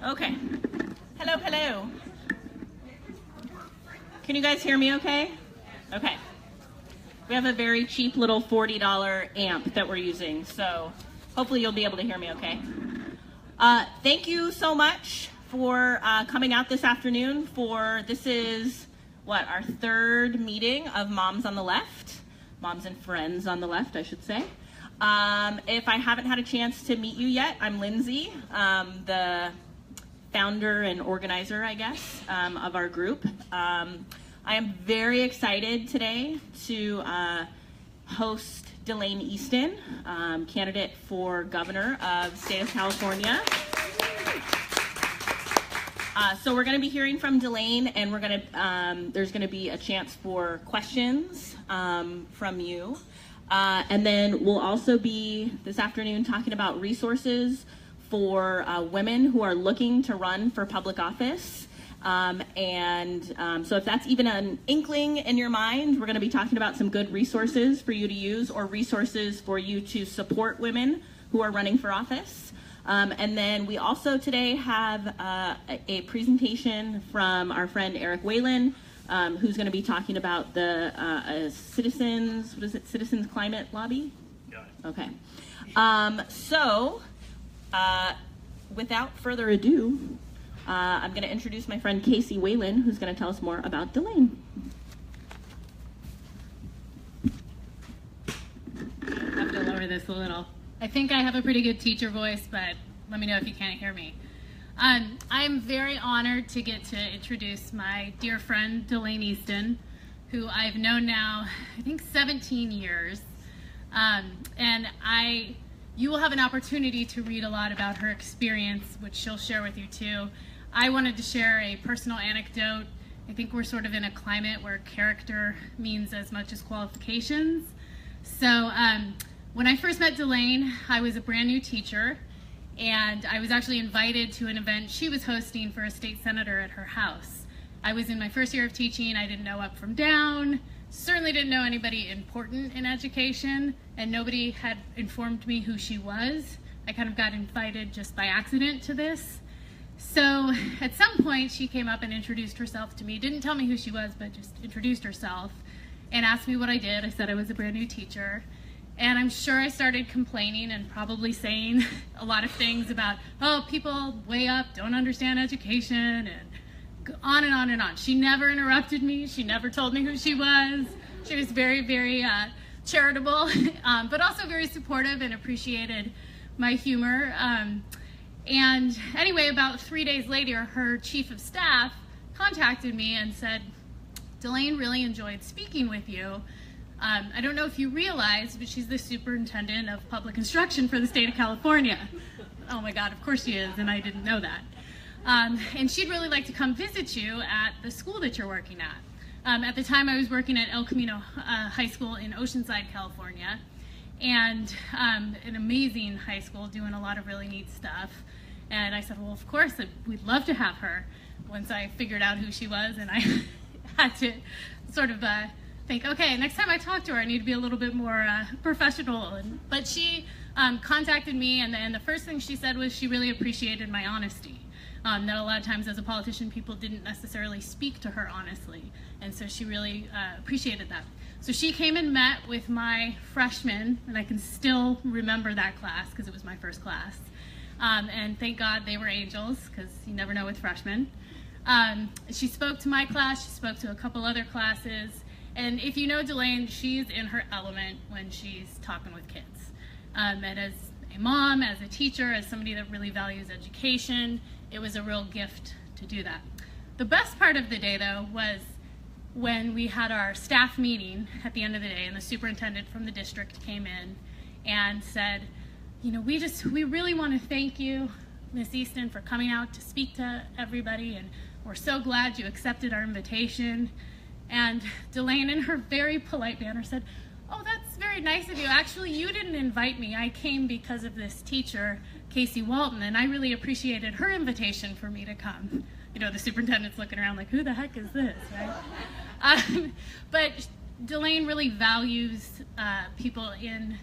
Okay. Hello, hello. Can you guys hear me okay? Okay. We have a very cheap little $40 amp that we're using, so hopefully you'll be able to hear me okay. Thank you so much for coming out this afternoon this is, our third meeting of Moms on the Left. Moms and Friends on the Left, I should say. If I haven't had a chance to meet you yet, I'm Lindsay, the founder and organizer, I guess, of our group. I am very excited today to host Delaine Eastin, candidate for governor of the state of California. So we're going to be hearing from Delaine, and there's going to be a chance for questions from you. And then we'll also be this afternoon talking about resources for women who are looking to run for public office. So if that's even an inkling in your mind, we're going to be talking about some good resources for you to use, or resources for you to support women who are running for office. And then we also today have a presentation from our friend Eric Whalen, who's going to be talking about the Citizens Climate Lobby? Yeah. Okay. Without further ado, I'm going to introduce my friend Casey Whalen, who's going to tell us more about Delaine. I have to lower this a little. I think I have a pretty good teacher voice, but let me know if you can't hear me. I'm very honored to get to introduce my dear friend Delaine Eastin, who I've known now, I think 17 years. You will have an opportunity to read a lot about her experience, which she'll share with you too. I wanted to share a personal anecdote. I think we're sort of in a climate where character means as much as qualifications. So when I first met Delaine, I was a brand new teacher, and I was actually invited to an event she was hosting for a state senator at her house. I was in my first year of teaching. I didn't know up from down, certainly didn't know anybody important in education, and nobody had informed me who she was. I kind of got invited just by accident to this. So at some point she came up and introduced herself to me, didn't tell me who she was, but just introduced herself and asked me what I did. I said I was a brand new teacher. And I'm sure I started complaining and probably saying a lot of things about, oh, people way up don't understand education, and on and on and on. She never interrupted me. She never told me who she was. She was very, very charitable, but also very supportive and appreciated my humor. And anyway, about 3 days later, her chief of staff contacted me and said, Delaine really enjoyed speaking with you. I don't know if you realize, but she's the superintendent of public instruction for the state of California. Oh my God, of course she is, and I didn't know that. And she'd really like to come visit you at the school that you're working at. At the time, I was working at El Camino High School in Oceanside, California, and an amazing high school doing a lot of really neat stuff. And I said, well, of course, we'd love to have her, once I figured out who she was, and I had to sort of think, okay, next time I talk to her, I need to be a little bit more professional. But she contacted me, and the first thing she said was she really appreciated my honesty. That a lot of times as a politician, people didn't necessarily speak to her honestly, and so she really appreciated that. So she came and met with my freshmen, and I can still remember that class because it was my first class. And thank God they were angels, because you never know with freshmen. She spoke to my class, she spoke to a couple other classes, and if you know Delaine, she's in her element when she's talking with kids. And as a mom, as a teacher, as somebody that really values education, it was a real gift to do that. The best part of the day, though, was when we had our staff meeting at the end of the day, and the superintendent from the district came in and said, you know, we really want to thank you, Ms. Eastin, for coming out to speak to everybody, and we're so glad you accepted our invitation. And Delaine, in her very polite manner, said, oh, that's very nice of you. Actually, you didn't invite me. I came because of this teacher, Casey Walton, and I really appreciated her invitation for me to come. You know, the superintendent's looking around like, who the heck is this, right? But Delaine really values people in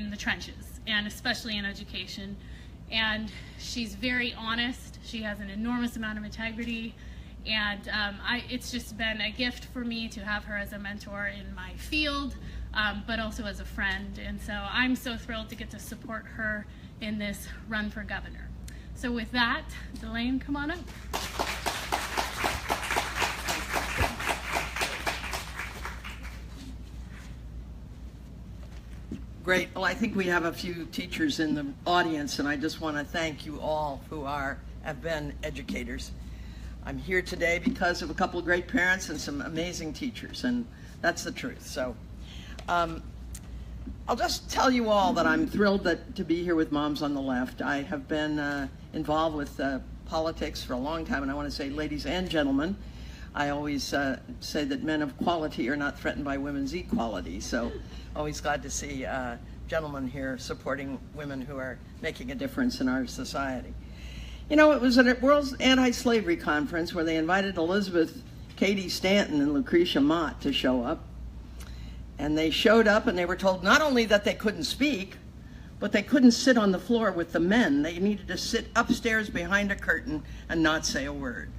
the trenches, and especially in education. And she's very honest. She has an enormous amount of integrity, and it's just been a gift for me to have her as a mentor in my field, but also as a friend. And so I'm so thrilled to get to support her in this run for governor. So with that, Delaine, come on up. Great. Well, I think we have a few teachers in the audience, and I just want to thank you all who have been educators. I'm here today because of a couple of great parents and some amazing teachers, and that's the truth. So I'll just tell you all that I'm thrilled to be here with Moms on the Left. I have been involved with politics for a long time, and I want to say, ladies and gentlemen, I always say that men of quality are not threatened by women's equality. So always glad to see gentlemen here supporting women who are making a difference in our society. You know, it was at a World Anti-Slavery Conference where they invited Elizabeth Cady Stanton and Lucretia Mott to show up. And they showed up and they were told not only that they couldn't speak, but they couldn't sit on the floor with the men. They needed to sit upstairs behind a curtain and not say a word.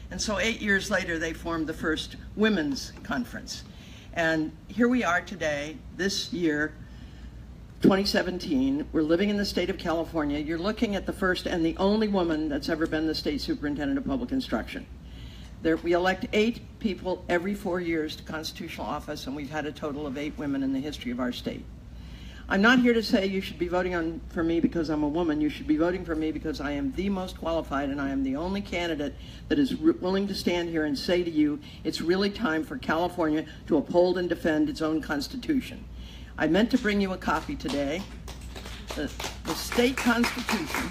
And so 8 years later, they formed the first women's conference. And here we are today, this year, 2017. We're living in the state of California. You're looking at the first and the only woman that's ever been the state superintendent of public instruction. We elect 8 people every 4 years to constitutional office, and we've had a total of 8 women in the history of our state. I'm not here to say you should be voting for me because I'm a woman. You should be voting for me because I am the most qualified, and I am the only candidate that is willing to stand here and say to you, it's really time for California to uphold and defend its own Constitution. I meant to bring you a copy today. The state Constitution,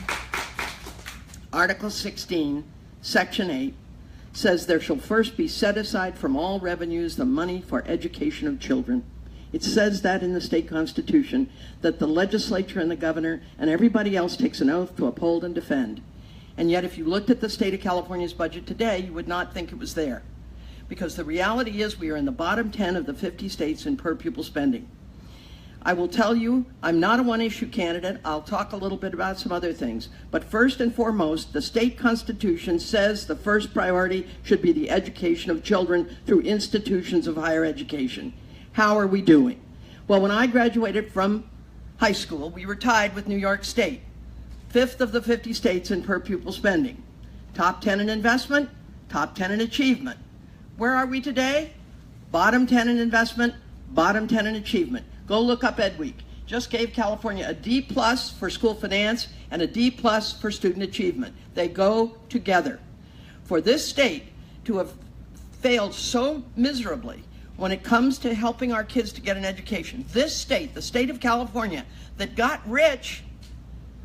Article 16, Section 8, says there shall first be set aside from all revenues the money for education of children. It says that in the state constitution, that the legislature and the governor and everybody else takes an oath to uphold and defend. And yet if you looked at the state of California's budget today, you would not think it was there. Because the reality is we are in the bottom 10 of the 50 states in per pupil spending. I will tell you, I'm not a one-issue candidate. I'll talk a little bit about some other things. But first and foremost, the state constitution says the first priority should be the education of children through institutions of higher education. How are we doing? Well, when I graduated from high school, we were tied with New York State, 5th of the 50 states in per pupil spending. Top 10 in investment, top 10 in achievement. Where are we today? Bottom 10 in investment, bottom 10 in achievement. Go look up Ed Week. Just gave California a D+ for school finance and a D+ for student achievement. They go together. For this state to have failed so miserably when it comes to helping our kids to get an education, this state, the state of California, that got rich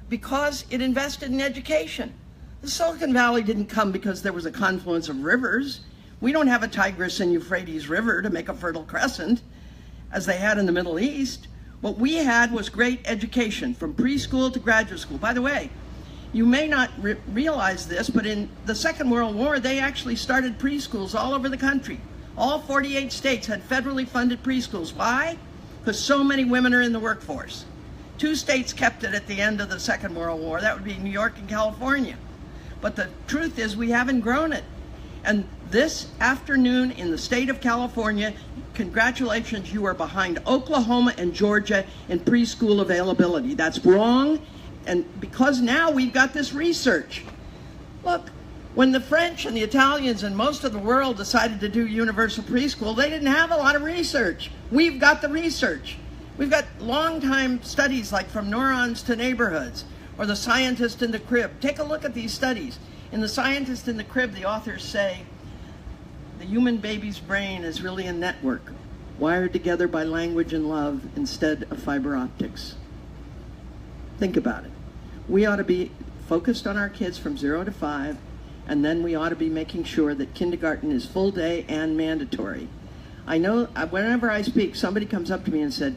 because it invested in education. The Silicon Valley didn't come because there was a confluence of rivers. We don't have a Tigris and Euphrates River to make a fertile crescent, as they had in the Middle East. What we had was great education from preschool to graduate school. By the way, you may not realize this, but in the Second World War, they actually started preschools all over the country. All 48 states had federally funded preschools. Why? Because so many women are in the workforce. 2 states kept it at the end of the Second World War. That would be New York and California. But the truth is we haven't grown it. And this afternoon in the state of California, congratulations, you are behind Oklahoma and Georgia in preschool availability. That's wrong, and because now we've got this research. Look, when the French and the Italians and most of the world decided to do universal preschool, they didn't have a lot of research. We've got the research. We've got long-time studies like From Neurons to Neighborhoods or The Scientist in the Crib. Take a look at these studies. In The Scientist in the Crib, the authors say, the human baby's brain is really a network, wired together by language and love instead of fiber optics. Think about it. We ought to be focused on our kids from 0 to 5, and then we ought to be making sure that kindergarten is full day and mandatory. I know whenever I speak, somebody comes up to me and said,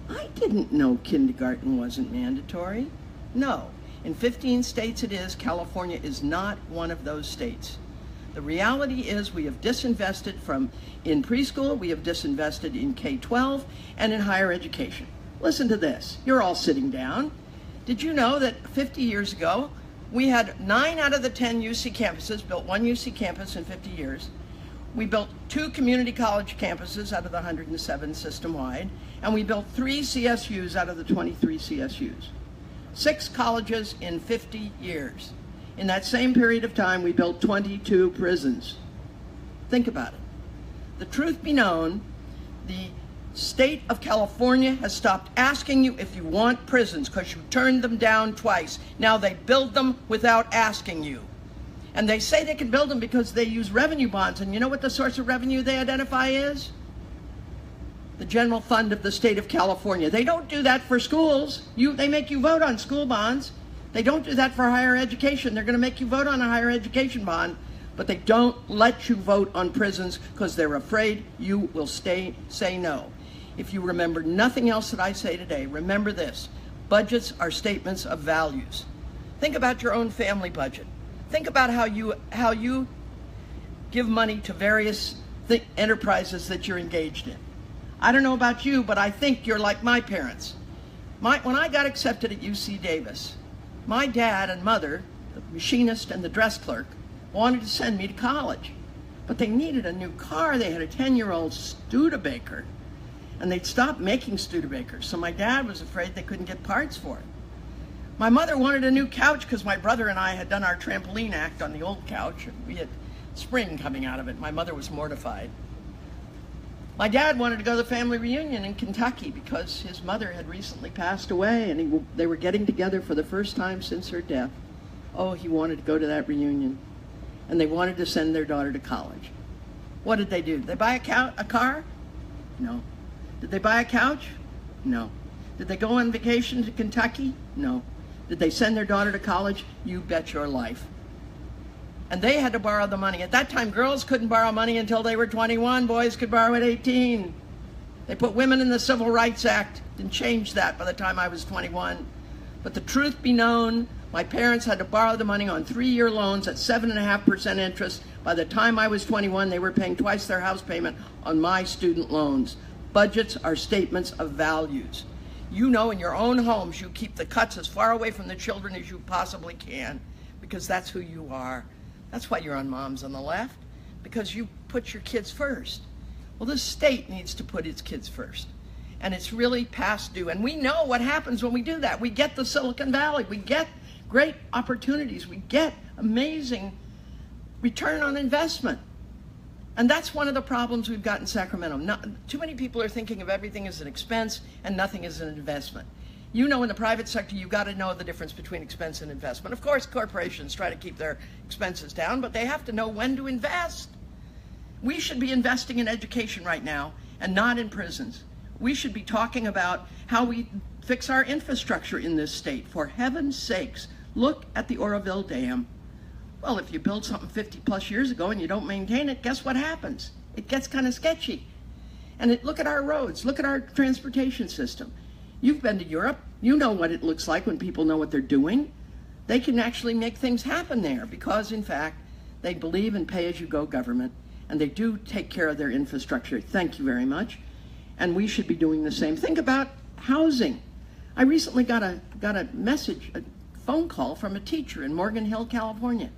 I didn't know kindergarten wasn't mandatory. No, in 15 states it is. California is not one of those states. The reality is we have disinvested in preschool, we have disinvested in K-12, and in higher education. Listen to this. You're all sitting down. Did you know that 50 years ago, We had 9 out of the 10 UC campuses, built 1 UC campus in 50 years. We built 2 community college campuses out of the 107 system-wide, and we built 3 CSUs out of the 23 CSUs. 6 colleges in 50 years. In that same period of time, we built 22 prisons. Think about it. The truth be known, the state of California has stopped asking you if you want prisons because you turned them down twice. Now they build them without asking you. And they say they can build them because they use revenue bonds. And you know what the source of revenue they identify is? The general fund of the state of California. They don't do that for schools. They make you vote on school bonds. They don't do that for higher education. They're going to make you vote on a higher education bond, but they don't let you vote on prisons because they're afraid you will say no. If you remember nothing else that I say today, remember this. Budgets are statements of values. Think about your own family budget. Think about how you give money to various enterprises that you're engaged in. I don't know about you, but I think you're like my parents. When I got accepted at UC Davis, my dad and mother, the machinist and the dress clerk, wanted to send me to college. But they needed a new car. They had a 10-year-old Studebaker, and they'd stopped making Studebakers. So my dad was afraid they couldn't get parts for it. My mother wanted a new couch because my brother and I had done our trampoline act on the old couch. We had spring coming out of it. My mother was mortified. My dad wanted to go to the family reunion in Kentucky because his mother had recently passed away, and they were getting together for the first time since her death. Oh, he wanted to go to that reunion. And they wanted to send their daughter to college. What did they do? Did they buy a car? No. Did they buy a couch? No. Did they go on vacation to Kentucky? No. Did they send their daughter to college? You bet your life. And they had to borrow the money. At that time, girls couldn't borrow money until they were 21. Boys could borrow at 18. They put women in the Civil Rights Act and changed that by the time I was 21. But the truth be known, my parents had to borrow the money on 3-year loans at 7.5% interest. By the time I was 21, they were paying twice their house payment on my student loans. Budgets are statements of values. You know, in your own homes, you keep the cuts as far away from the children as you possibly can, because that's who you are. That's why you're on Moms on the Left, because you put your kids first. Well, this state needs to put its kids first, and it's really past due. And we know what happens when we do that. We get the Silicon Valley. We get great opportunities. We get amazing return on investment. And that's one of the problems we've got in Sacramento. Too many people are thinking of everything as an expense and nothing as an investment. You know, in the private sector, you've got to know the difference between expense and investment. Of course, corporations try to keep their expenses down, but they have to know when to invest. We should be investing in education right now and not in prisons. We should be talking about how we fix our infrastructure in this state. For heaven's sakes, look at the Oroville Dam. Well, if you build something 50 plus years ago and you don't maintain it, guess what happens? It gets kind of sketchy. And look at our roads, look at our transportation system. You've been to Europe, you know what it looks like when people know what they're doing. They can actually make things happen there because, in fact, they believe in pay-as-you-go government, and they do take care of their infrastructure. Thank you very much. And we should be doing the same. Think about housing. I recently got a message, a phone call from a teacher in Morgan Hill, California.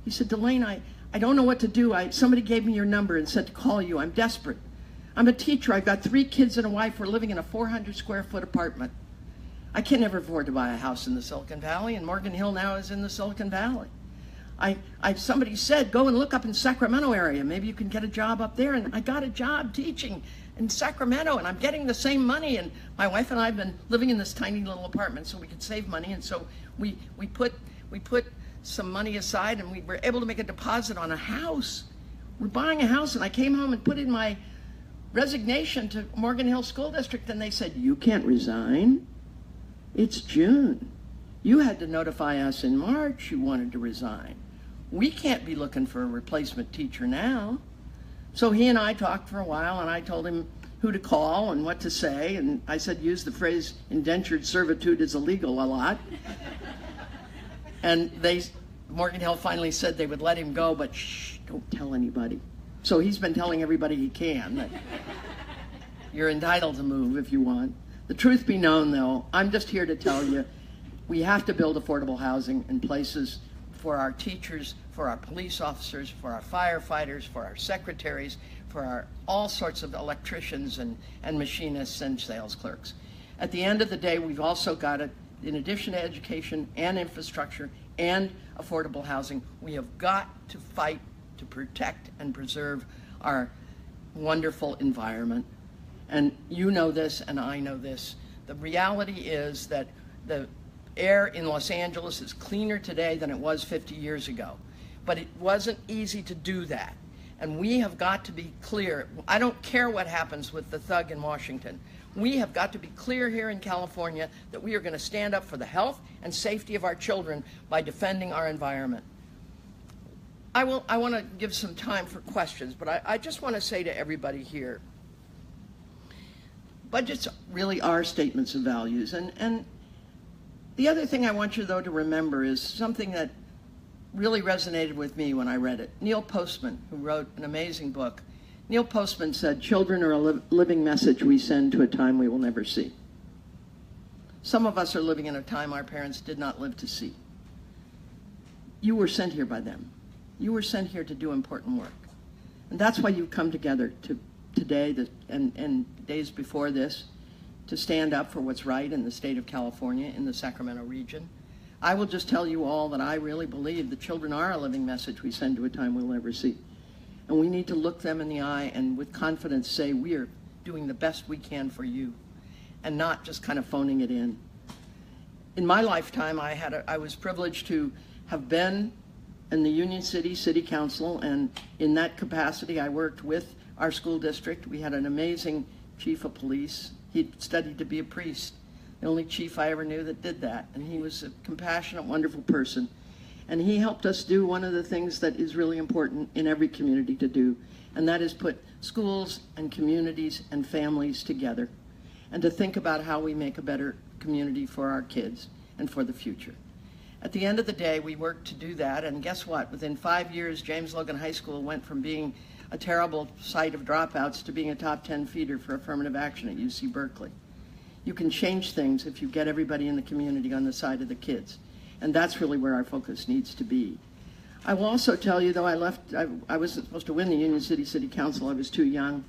He said, Delaine, I don't know what to do. Somebody gave me your number and said to call you. I'm desperate. I'm a teacher. I've got 3 kids and a wife. We're living in a 400 square foot apartment. I can never afford to buy a house in the Silicon Valley, and Morgan Hill now is in the Silicon Valley. Somebody said, go and look up in Sacramento area. Maybe you can get a job up there. And I got a job teaching in Sacramento, and I'm getting the same money. And my wife and I have been living in this tiny little apartment so we could save money. And so we put some money aside, and we were able to make a deposit on a house. We're buying a house, and I came home and put in my resignation to Morgan Hill School District, and they said, you can't resign. It's June. You had to notify us in March you wanted to resign. We can't be looking for a replacement teacher now. So he and I talked for a while, and I told him who to call and what to say, and I said use the phrase indentured servitude is illegal a lot. And Morgan Hill finally said they would let him go, but shh, don't tell anybody. So he's been telling everybody he can that you're entitled to move if you want. The truth be known, though, I'm just here to tell you, We have to build affordable housing in places for our teachers, for our police officers, for our firefighters, for our secretaries, for all sorts of electricians and machinists and sales clerks. At the end of the day, we've also got to, in addition to education and infrastructure and affordable housing, we have got to fight to protect and preserve our wonderful environment. And you know this, and I know this. The reality is that the air in Los Angeles is cleaner today than it was 50 years ago. But it wasn't easy to do that. And we have got to be clear. I don't care what happens with the thug in Washington. We have got to be clear here in California that we are going to stand up for the health and safety of our children by defending our environment. I want to give some time for questions, but I just want to say to everybody here, budgets really are statements of values. And the other thing I want you, though, to remember is something that really resonated with me when I read it. Neil Postman, who wrote an amazing book, Neil Postman said, "Children are a living message we send to a time we will never see." Some of us are living in a time our parents did not live to see. You were sent here by them. You were sent here to do important work. And that's why you come together today and days before this to stand up for what's right in the state of California, in the Sacramento region. I will just tell you all that I really believe that children are a living message we send to a time we'll never see. And we need to look them in the eye and with confidence say we are doing the best we can for you and not just kind of phoning it in. In my lifetime, I was privileged to have been in the Union City City Council, and in that capacity I worked with our school district. We had an amazing chief of police. He'd studied to be a priest. The only chief I ever knew that did that. And he was a compassionate, wonderful person. And he helped us do one of the things that is really important in every community to do, and that is put schools and communities and families together and to think about how we make a better community for our kids and for the future. At the end of the day, we worked to do that, and guess what? Within 5 years, James Logan High School went from being a terrible site of dropouts to being a top 10 feeder for affirmative action at UC Berkeley. You can change things if you get everybody in the community on the side of the kids, and that's really where our focus needs to be. I will also tell you, though, I wasn't supposed to win the Union City City Council. I was too young.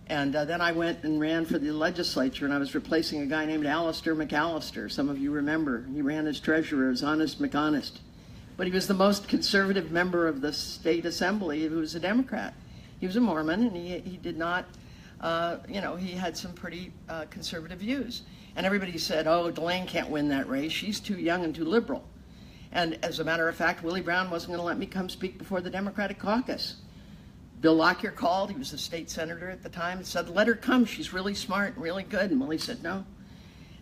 And then I went and ran for the legislature, and I was replacing a guy named Alistair McAllister. Some of you remember. He ran as treasurer, as honest McHonest. But he was the most conservative member of the state assembly who was a Democrat. He was a Mormon, and he did not, he had some pretty conservative views. And everybody said, oh, Delaine can't win that race. She's too young and too liberal. And as a matter of fact, Willie Brown wasn't going to let me come speak before the Democratic caucus. Bill Lockyer called, he was a state senator at the time, and said, let her come, she's really smart and really good. And Willie said no.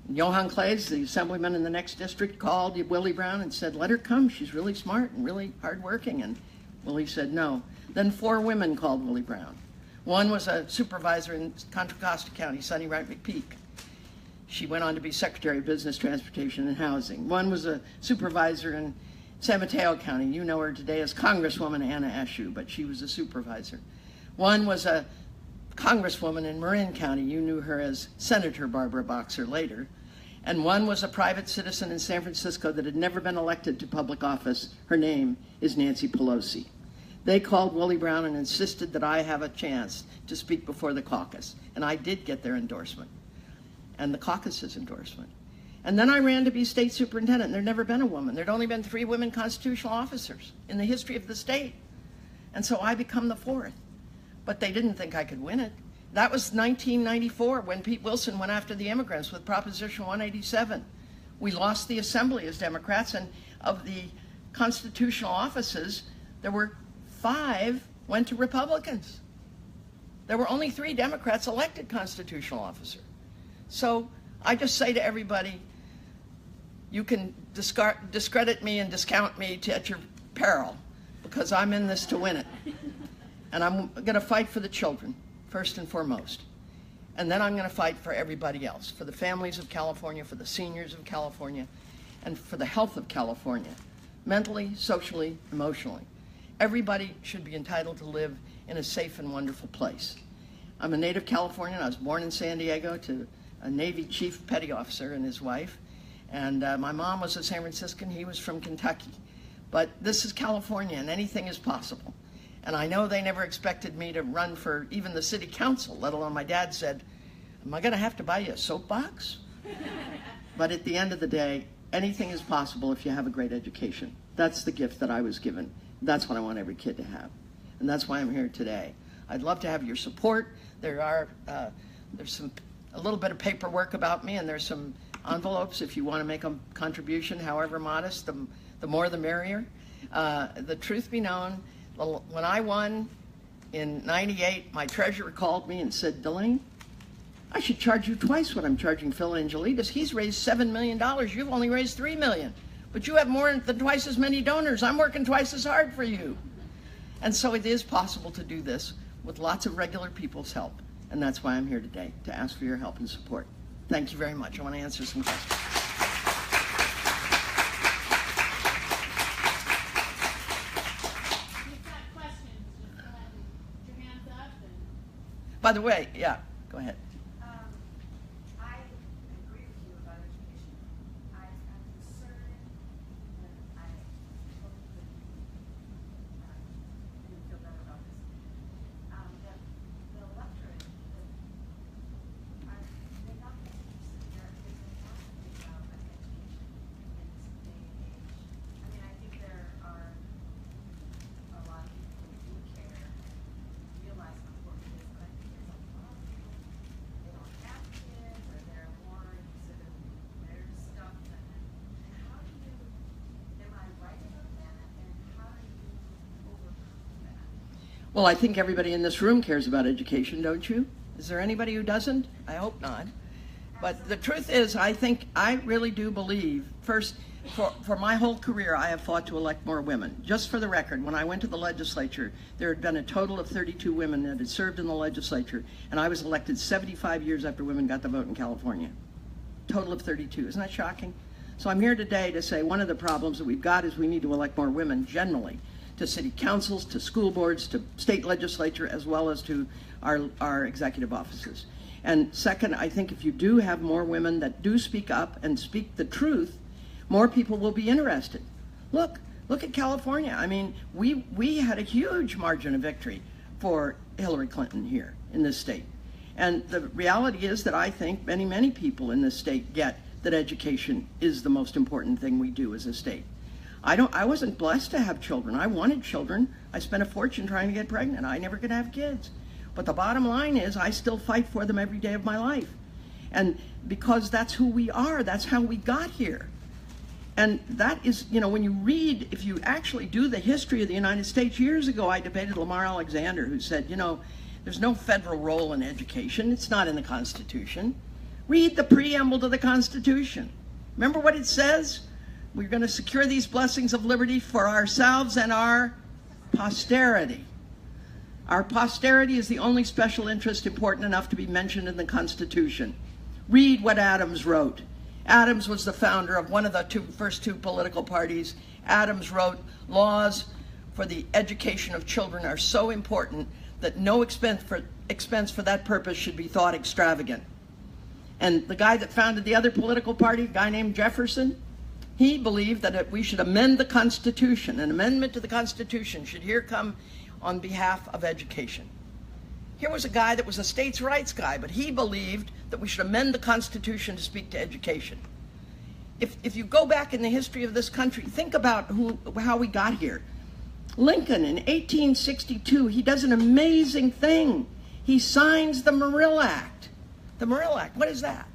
And Johan Claes, the assemblyman in the next district, called Willie Brown and said, let her come, she's really smart and really hardworking. And Willie said no. Then 4 women called Willie Brown. One was a supervisor in Contra Costa County, Sunny Wright McPeak. She went on to be Secretary of Business, Transportation, and Housing. One was a supervisor in San Mateo County. You know her today as Congresswoman Anna Eshoo, but she was a supervisor. One was a congresswoman in Marin County. You knew her as Senator Barbara Boxer later. And one was a private citizen in San Francisco that had never been elected to public office. Her name is Nancy Pelosi. They called Willie Brown and insisted that I have a chance to speak before the caucus. And I did get their endorsement, and the caucus's endorsement. And then I ran to be state superintendent. There'd never been a woman. There'd only been 3 women constitutional officers in the history of the state. And so I become the 4th. But they didn't think I could win it. That was 1994 when Pete Wilson went after the immigrants with Proposition 187. We lost the assembly as Democrats, and of the constitutional offices, there were 5 went to Republicans. There were only 3 Democrats elected constitutional officer. So I just say to everybody, you can discredit me and discount me at your peril, because I'm in this to win it. And I'm going to fight for the children, first and foremost. And then I'm going to fight for everybody else, for the families of California, for the seniors of California, and for the health of California, mentally, socially, emotionally. Everybody should be entitled to live in a safe and wonderful place. I'm a native Californian. I was born in San Diego to a Navy chief petty officer and his wife. And my mom was a San Franciscan, he was from Kentucky. But this is California, and anything is possible. And I know they never expected me to run for even the city council, let alone my dad said, am I going to have to buy you a soapbox? But at the end of the day, anything is possible if you have a great education. That's the gift that I was given. That's what I want every kid to have. And that's why I'm here today. I'd love to have your support. There's a little bit of paperwork about me, and there's some envelopes if you want to make a contribution, however modest, the more the merrier. The truth be known, when I won in '98, my treasurer called me and said, Delaine, I should charge you twice what I'm charging Phil Angelides. He's raised $7 million. You've only raised $3 million. But you have more than twice as many donors. I'm working twice as hard for you. And so it is possible to do this with lots of regular people's help. And that's why I'm here today, to ask for your help and support. Thank you very much. I want to answer some questions. By the way, yeah, go ahead. I agree with you about education. I'm concerned, and I hope that you feel better about this, that the electorate, they not be interested, they're not about education in this day and age. I mean, I think there are a lot of people who do care and realize how important it is, but I think there's a lot of people, they don't have kids, or they're more interested in their stuff, and how do you, am I right about that, and how do you overcome that? Well, I think everybody in this room cares about education, don't you? Is there anybody who doesn't? I hope not. But the truth is, I really do believe, first, for my whole career, I have fought to elect more women. Just for the record, when I went to the legislature, there had been a total of 32 women that had served in the legislature, and I was elected 75 years after women got the vote in California. Total of 32. Isn't that shocking? So I'm here today to say one of the problems that we've got is we need to elect more women generally to city councils, to school boards, to state legislature, as well as to our executive offices. And second, I think if you do have more women that do speak up and speak the truth, more people will be interested. Look at California. I mean, we had a huge margin of victory for Hillary Clinton here in this state. And the reality is that I think many people in this state get that education is the most important thing we do as a state. I wasn't blessed to have children. I wanted children. I spent a fortune trying to get pregnant. I never could have kids. But the bottom line is I still fight for them every day of my life. And because that's who we are, that's how we got here. And that is, you know, when you read, if you actually do the history of the United States, years ago I debated Lamar Alexander, who said, you know, there's no federal role in education. It's not in the Constitution. Read the preamble to the Constitution. Remember what it says? We're going to secure these blessings of liberty for ourselves and our posterity. Our posterity is the only special interest important enough to be mentioned in the Constitution. Read what Adams wrote. Adams was the founder of one of the first two political parties. Adams wrote, laws for the education of children are so important that no expense for that purpose should be thought extravagant. And the guy that founded the other political party, a guy named Jefferson, he believed that we should amend the Constitution. An amendment to the Constitution should here come on behalf of education. Here was a guy that was a states' rights guy, but he believed that we should amend the Constitution to speak to education. If you go back in the history of this country, think about how we got here. Lincoln in 1862, he does an amazing thing. He signs the Morrill Act. The Morrill Act, what is that?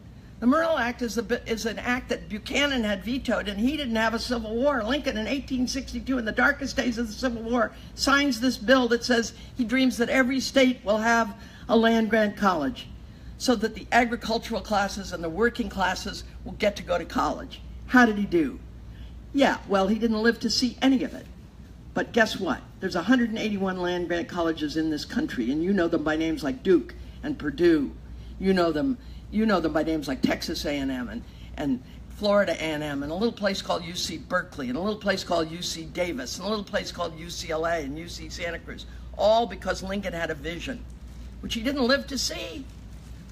The Morrill Act is an act that Buchanan had vetoed, and he didn't have a civil war. Lincoln in 1862, in the darkest days of the Civil War, signs this bill that says he dreams that every state will have a land-grant college so that the agricultural classes and the working classes will get to go to college. How did he do? Yeah, well, he didn't live to see any of it. But guess what? There's 181 land-grant colleges in this country, and you know them by names like Duke and Purdue. You know them by names like Texas A&M and Florida A&M, and a little place called UC Berkeley, and a little place called UC Davis, and a little place called UCLA and UC Santa Cruz, all because Lincoln had a vision, which he didn't live to see.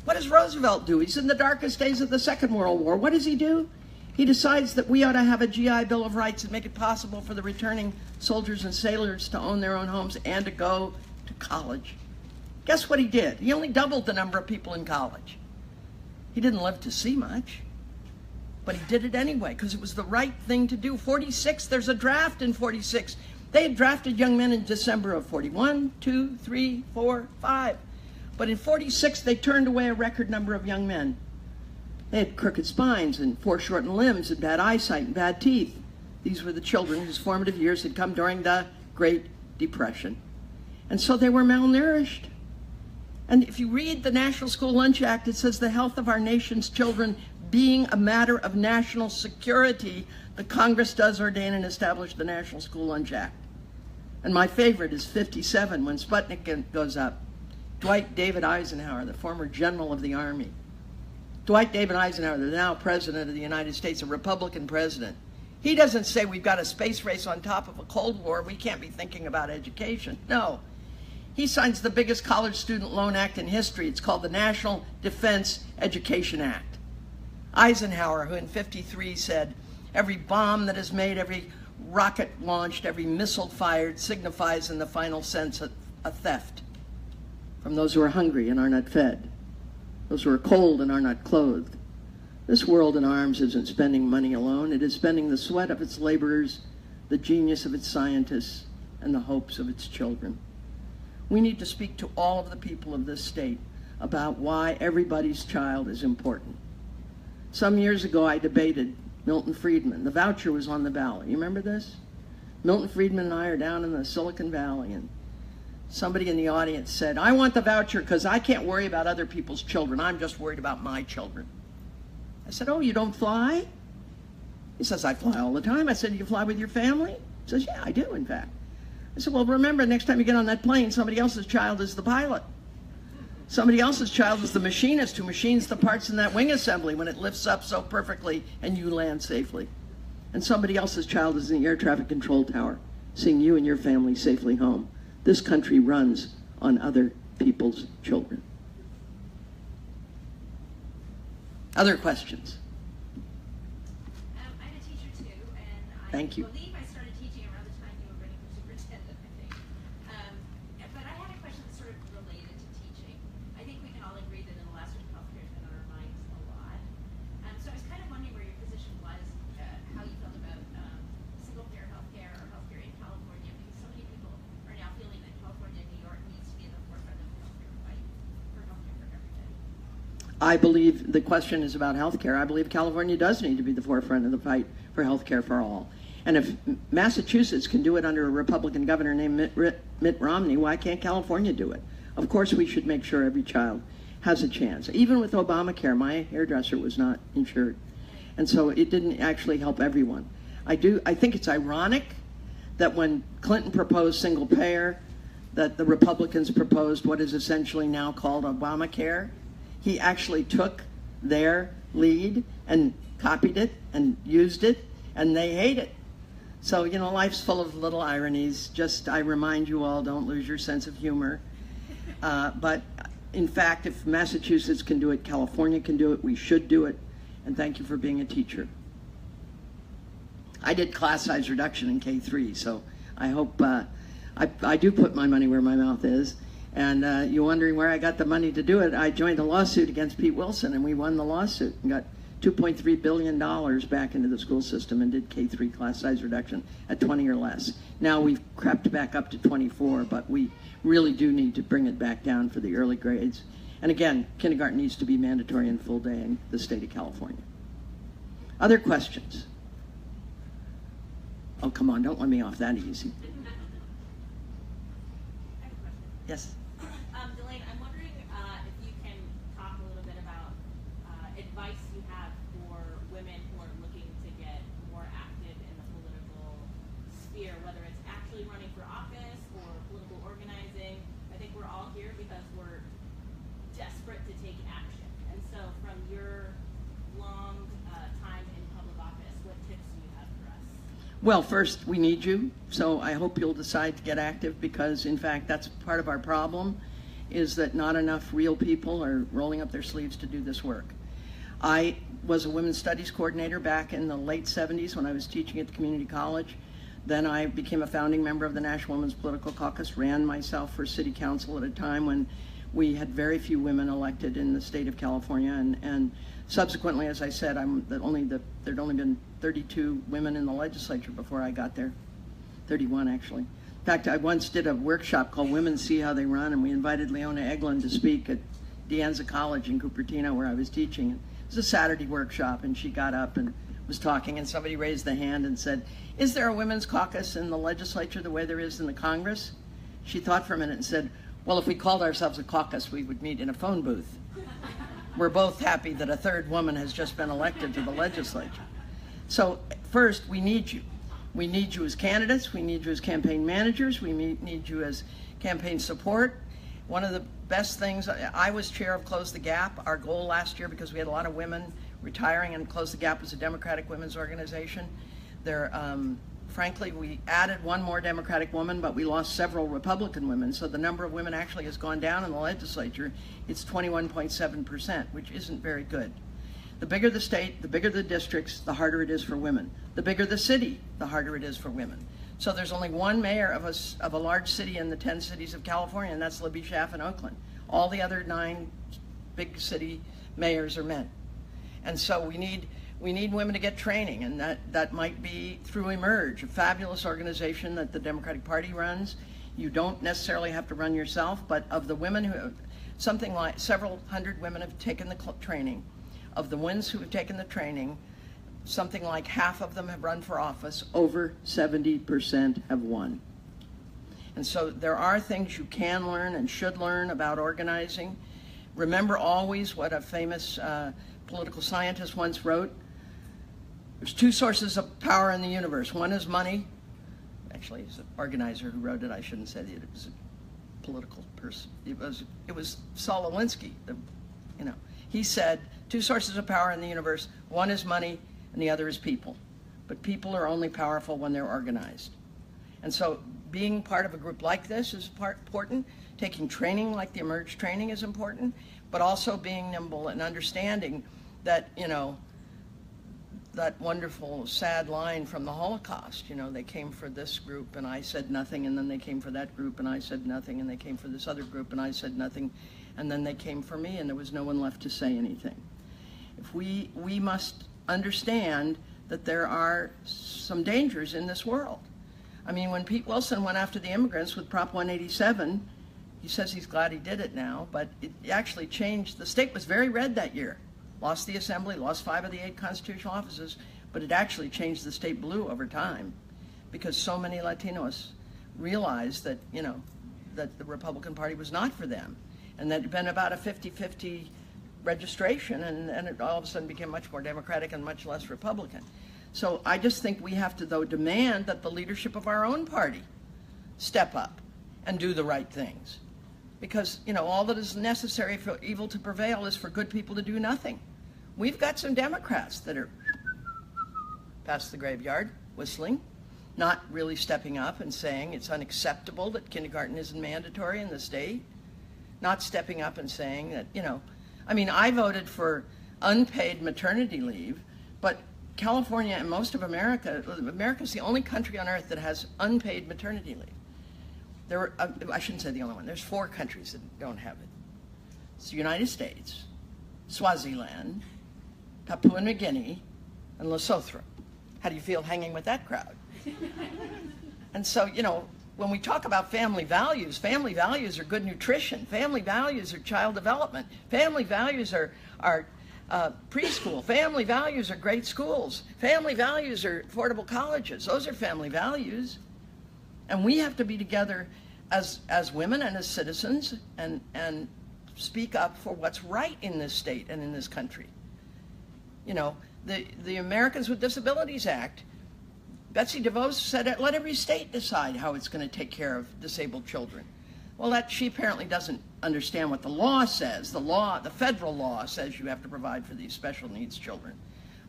What does Roosevelt do? He's in the darkest days of the Second World War. What does he do? He decides that we ought to have a GI Bill of Rights and make it possible for the returning soldiers and sailors to own their own homes and to go to college. Guess what he did? He only doubled the number of people in college. He didn't live to see much, but he did it anyway because it was the right thing to do. 46, there's a draft in 46. They had drafted young men in December of 41, 2, 3, 4, 5. But in 46, they turned away a record number of young men. They had crooked spines and foreshortened limbs and bad eyesight and bad teeth. These were the children whose formative years had come during the Great Depression. And so they were malnourished. And if you read the National School Lunch Act, it says the health of our nation's children being a matter of national security, the Congress does ordain and establish the National School Lunch Act. And my favorite is 57, when Sputnik goes up. Dwight David Eisenhower, the former general of the Army. Dwight David Eisenhower, the now president of the United States, a Republican president. He doesn't say we've got a space race on top of a Cold War, we can't be thinking about education. No. He signs the biggest college student loan act in history. It's called the National Defense Education Act. Eisenhower, who in 53 said, every bomb that is made, every rocket launched, every missile fired signifies in the final sense a theft from those who are hungry and are not fed, those who are cold and are not clothed. This world in arms isn't spending money alone. It is spending the sweat of its laborers, the genius of its scientists, and the hopes of its children. We need to speak to all of the people of this state about why everybody's child is important. Some years ago, I debated Milton Friedman. The voucher was on the ballot. You remember this? Milton Friedman and I are down in the Silicon Valley, and somebody in the audience said, I want the voucher because I can't worry about other people's children. I'm just worried about my children. I said, oh, you don't fly? He says, I fly all the time. I said, do you fly with your family? He says, yeah, I do, in fact. I said, well, remember, next time you get on that plane, somebody else's child is the pilot. Somebody else's child is the machinist who machines the parts in that wing assembly when it lifts up so perfectly and you land safely. And somebody else's child is in the air traffic control tower, seeing you and your family safely home. This country runs on other people's children. Other questions? I'm a teacher too, and I Thank you. believe I started teaching around the time you were running for superintendent, I think. But I had a question that's sort of related to teaching. I think we can all agree that in the last week, healthcare has been on our minds a lot. So I was kind of wondering where your position was, how you felt about single-payer healthcare or healthcare in California, because so many people are now feeling that California and New York needs to be in the forefront of the healthcare fight for healthcare for everybody. I believe the question is about health care. I believe California does need to be the forefront of the fight for health care for all. And if Massachusetts can do it under a Republican governor named Mitt Romney, why can't California do it? Of course we should make sure every child has a chance. Even with Obamacare, my hairdresser was not insured. And so it didn't actually help everyone. I think it's ironic that when Clinton proposed single payer, that the Republicans proposed what is essentially now called Obamacare. He actually took their lead and copied it and used it, and they hate it. So, you know, life's full of little ironies. Just, I remind you all, don't lose your sense of humor. But in fact, if Massachusetts can do it, California can do it, we should do it. And thank you for being a teacher. I did class size reduction in K3, so I hope, I do put my money where my mouth is. And you're wondering where I got the money to do it. I joined a lawsuit against Pete Wilson, and we won the lawsuit and got $2.3 billion back into the school system and did K3 class size reduction at 20 or less. Now we've crept back up to 24, but we really do need to bring it back down for the early grades. And again, kindergarten needs to be mandatory and full day in the state of California. Other questions? Oh, come on, don't let me off that easy. Yes? Delaine, I'm wondering if you can talk a little bit about advice you have for women who are looking to get more active in the political sphere, whether it's actually running for office or political organizing. I think we're all here because we're desperate to take action. And so from your long time in public office, what tips do you have for us? Well, first, we need you, so I hope you'll decide to get active because, in fact, that's part of our problem, is that not enough real people are rolling up their sleeves to do this work. I was a women's studies coordinator back in the late 70s when I was teaching at the community college. Then I became a founding member of the National Women's Political Caucus, ran myself for city council at a time when we had very few women elected in the state of California, and subsequently, as I said, there'd only been 32 women in the legislature before I got there, 31 actually. In fact, I once did a workshop called Women See How They Run, and we invited Leona Eglin to speak at De Anza College in Cupertino where I was teaching. It was a Saturday workshop, and she got up and was talking, and somebody raised the hand and said, "Is there a women's caucus in the legislature the way there is in the Congress?" She thought for a minute and said, "Well, if we called ourselves a caucus, we would meet in a phone booth." We're both happy that a third woman has just been elected to the legislature. So first, we need you. We need you as candidates. We need you as campaign managers. We need you as campaign support. One of the best things, I was chair of Close the Gap. Our goal last year, because we had a lot of women retiring, and Close the Gap was a Democratic women's organization. Frankly, we added one more Democratic woman, but we lost several Republican women, so the number of women actually has gone down in the legislature. It's 21.7%, which isn't very good. The bigger the state, the bigger the districts, the harder it is for women. The bigger the city, the harder it is for women. So there's only one mayor of a large city in the 10 cities of California, and that's Libby Schaaf in Oakland. All the other 9 big city mayors are men. And so we need women to get training, and that might be through Emerge, a fabulous organization that the Democratic Party runs. You don't necessarily have to run yourself, but of the women something like several hundred women have taken the training. Of the ones who have taken the training, something like half of them have run for office. Over 70% have won. And so there are things you can learn and should learn about organizing. Remember always what a famous political scientist once wrote. There's 2 sources of power in the universe. One is money. Actually, it's an organizer who wrote it. I shouldn't say that it was a political person. It was Saul Alinsky. He said 2 sources of power in the universe. One is money, and the other is people. But people are only powerful when they're organized. And so being part of a group like this is important. Taking training like the Emerge training is important, but also being nimble and understanding that, that wonderful, sad line from the Holocaust. They came for this group and I said nothing, and then they came for that group and I said nothing, and they came for this other group and I said nothing, and then they came for me and there was no one left to say anything. If we must understand that there are some dangers in this world. I mean, when Pete Wilson went after the immigrants with Prop 187, he says he's glad he did it now, but it actually changed. The state was very red that year. Lost the assembly, lost 5 of the 8 constitutional offices, but it actually changed the state blue over time because so many Latinos realized that, that the Republican Party was not for them, and that it had been about a 50-50 registration, and it all of a sudden became much more Democratic and much less Republican. So I just think we have to, though, demand that the leadership of our own party step up and do the right things. Because, all that is necessary for evil to prevail is for good people to do nothing. We've got some Democrats that are past the graveyard, whistling, not really stepping up and saying it's unacceptable that kindergarten isn't mandatory in the state, not stepping up and saying that, I voted for unpaid maternity leave, but California and most of America's the only country on earth that has unpaid maternity leave. I shouldn't say the only one. There's 4 countries that don't have it. It's the United States, Swaziland, Papua New Guinea, and Lesotho. How do you feel hanging with that crowd? And so, when we talk about family values are good nutrition. Family values are child development. Family values are preschool. Family values are great schools. Family values are affordable colleges. Those are family values. And we have to be together as women and as citizens and speak up for what's right in this state and in this country. The Americans with Disabilities Act, Betsy DeVos said, let every state decide how it's going to take care of disabled children. Well, she apparently doesn't understand what the law says. The federal law says you have to provide for these special needs children.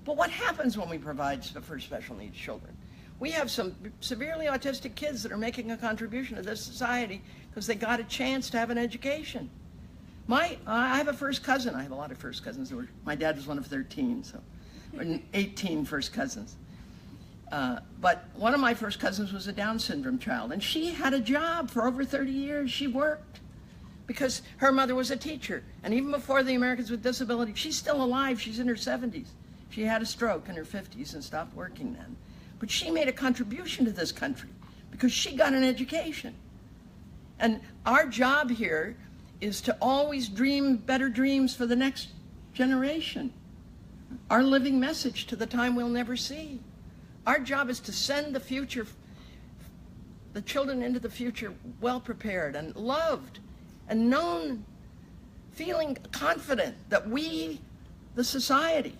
But what happens when we provide for special needs children? We have some severely autistic kids that are making a contribution to this society because they got a chance to have an education. I have a first cousin. I have a lot of first cousins. My dad was one of 13, so 18 first cousins. But one of my first cousins was a Down syndrome child, and she had a job for over 30 years. She worked because her mother was a teacher. And even before the Americans with Disabilities, she's still alive. She's in her 70s. She had a stroke in her 50s and stopped working then. But she made a contribution to this country because she got an education. And our job here is to always dream better dreams for the next generation. Our living message to the time we'll never see. Our job is to send the future, the children into the future well prepared and loved and known, feeling confident that we, the society,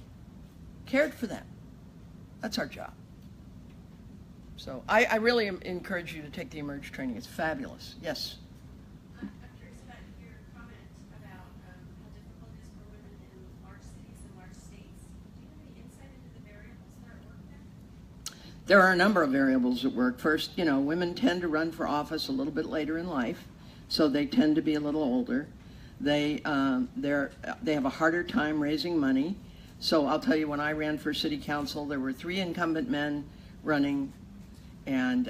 cared for them. That's our job. So I really encourage you to take the Emerge training. It's fabulous. Yes? I'm curious about your comment about how difficult it is for women in large cities and large states. Do you have any insight into the variables that are at work there? There are a number of variables at work. First, women tend to run for office a little bit later in life, so they tend to be a little older. They have a harder time raising money. So I'll tell you, when I ran for city council, there were 3 incumbent men running, and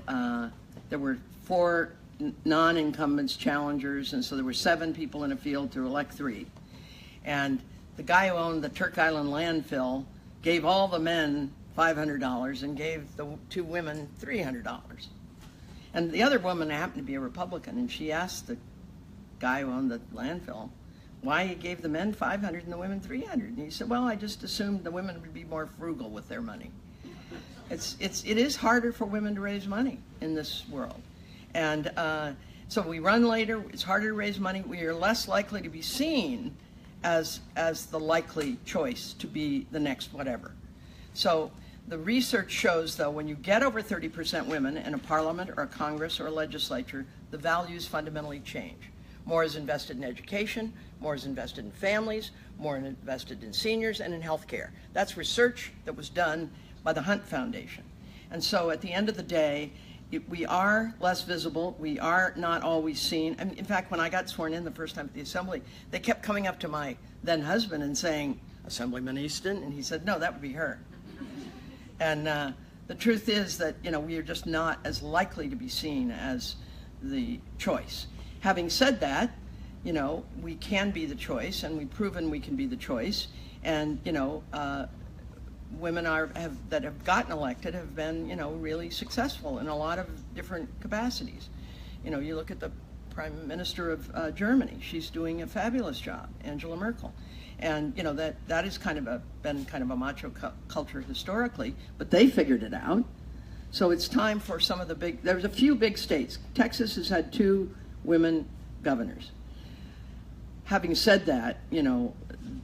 there were 4 non-incumbents challengers, and so there were 7 people in a field to elect 3. And the guy who owned the Turk Island landfill gave all the men $500 and gave the 2 women $300. And the other woman happened to be a Republican, and she asked the guy who owned the landfill why he gave the men $500 and the women $300. And he said, well, I just assumed the women would be more frugal with their money. It is harder for women to raise money in this world. And so we run later, it's harder to raise money, we are less likely to be seen as the likely choice to be the next whatever. So the research shows, though, when you get over 30% women in a parliament or a Congress or a legislature, the values fundamentally change. More is invested in education, more is invested in families, more is invested in seniors and in health care. That's research that was done by the Hunt Foundation. And so at the end of the day, we are less visible, we are not always seen. I mean, in fact, when I got sworn in the first time at the Assembly, they kept coming up to my then husband and saying, Assemblyman Eastin, and he said, no, that would be her. And the truth is that, we are just not as likely to be seen as the choice. Having said that, we can be the choice, and we've proven we can be the choice. And, women that have gotten elected have been, really successful in a lot of different capacities. You look at the Prime Minister of Germany; she's doing a fabulous job, Angela Merkel, and that is been kind of a macho culture historically, but they figured it out. So it's time for some of the there's a few big states. Texas has had 2 women governors. Having said that,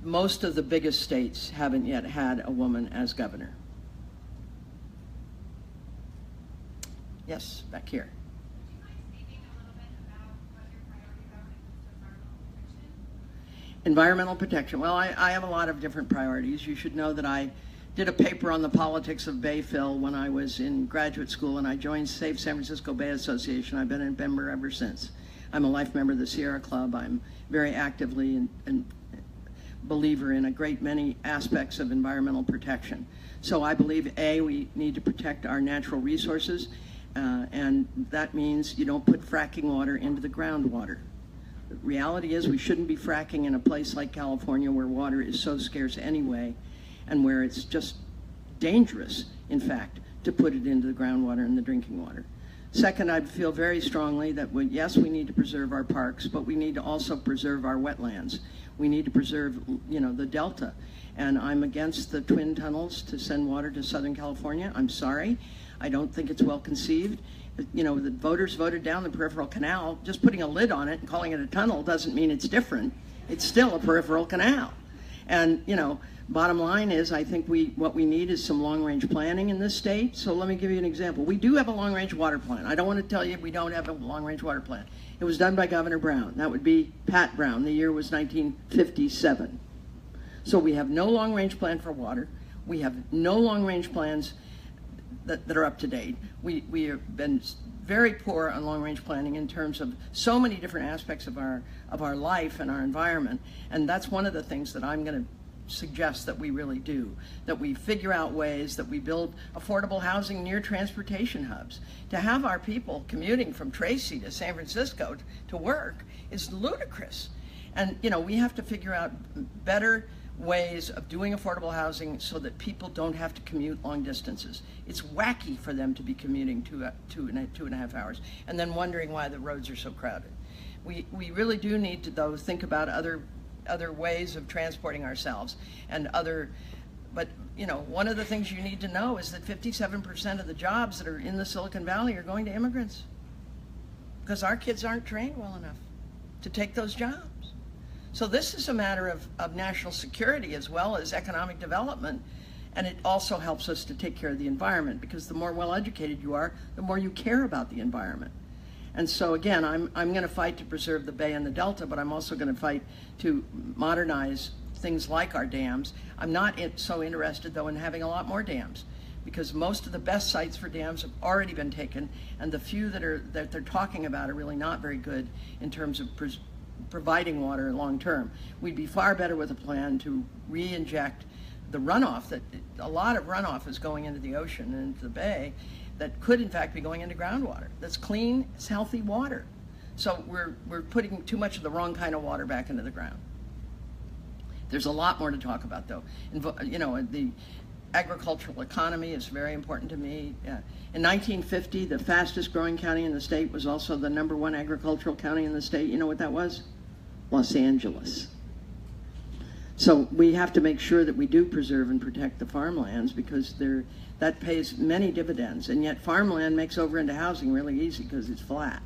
most of the biggest states haven't yet had a woman as governor. Yes, back here. Would you mind speaking a little bit about what your priorities are when it comes to environmental protection? Environmental protection. Well, I have a lot of different priorities. You should know that I did a paper on the politics of Bayfill when I was in graduate school, and I joined Save San Francisco Bay Association. I've been a member ever since. I'm a life member of the Sierra Club. I'm very actively and believer in a great many aspects of environmental protection. So I believe, A, we need to protect our natural resources, and that means you don't put fracking water into the groundwater. The reality is we shouldn't be fracking in a place like California where water is so scarce anyway, and where it's just dangerous, in fact, to put it into the groundwater and the drinking water. Second, I feel very strongly that, yes, we need to preserve our parks, but we need to also preserve our wetlands. We need to preserve, the Delta. And I'm against the twin tunnels to send water to Southern California. I'm sorry. I don't think it's well conceived. The voters voted down the peripheral canal. Just putting a lid on it and calling it a tunnel doesn't mean it's different. It's still a peripheral canal. And, bottom line is, I think what we need is some long-range planning in this state. So let me give you an example. We do have a long-range water plan. I don't want to tell you we don't have a long-range water plan. It was done by Governor Brown. That would be Pat Brown. The year was 1957. So we have no long-range plan for water. We have no long-range plans that are up to date. We have been very poor on long-range planning in terms of so many different aspects of our life and our environment. And that's one of the things that I'm going to suggest that we really do, that we figure out ways that we build affordable housing near transportation hubs. To have our people commuting from Tracy to San Francisco to work is ludicrous. And we have to figure out better ways of doing affordable housing so that people don't have to commute long distances. It's wacky for them to be commuting two and a half hours and then wondering why the roads are so crowded. We really do need to, though, think about other ways of transporting ourselves and but one of the things you need to know is that 57% of the jobs that are in the Silicon Valley are going to immigrants because our kids aren't trained well enough to take those jobs. So this is a matter of national security as well as economic development, and it also helps us to take care of the environment, because the more well-educated you are, the more you care about the environment. And so again, I'm going to fight to preserve the Bay and the Delta, but I'm also going to fight to modernize things like our dams. I'm not so interested, though, in having a lot more dams, because most of the best sites for dams have already been taken, and the few that they're talking about are really not very good in terms of providing water long term. We'd be far better with a plan to re-inject the runoff. That a lot of runoff is going into the ocean and into the bay that could in fact be going into groundwater. That's clean, it's healthy water. So we're putting too much of the wrong kind of water back into the ground. There's a lot more to talk about, though. The agricultural economy is very important to me. In 1950, the fastest growing county in the state was also the #1 agricultural county in the state. You know what that was? Los Angeles. So we have to make sure that we do preserve and protect the farmlands, because that pays many dividends. And yet farmland makes over into housing really easy because it's flat.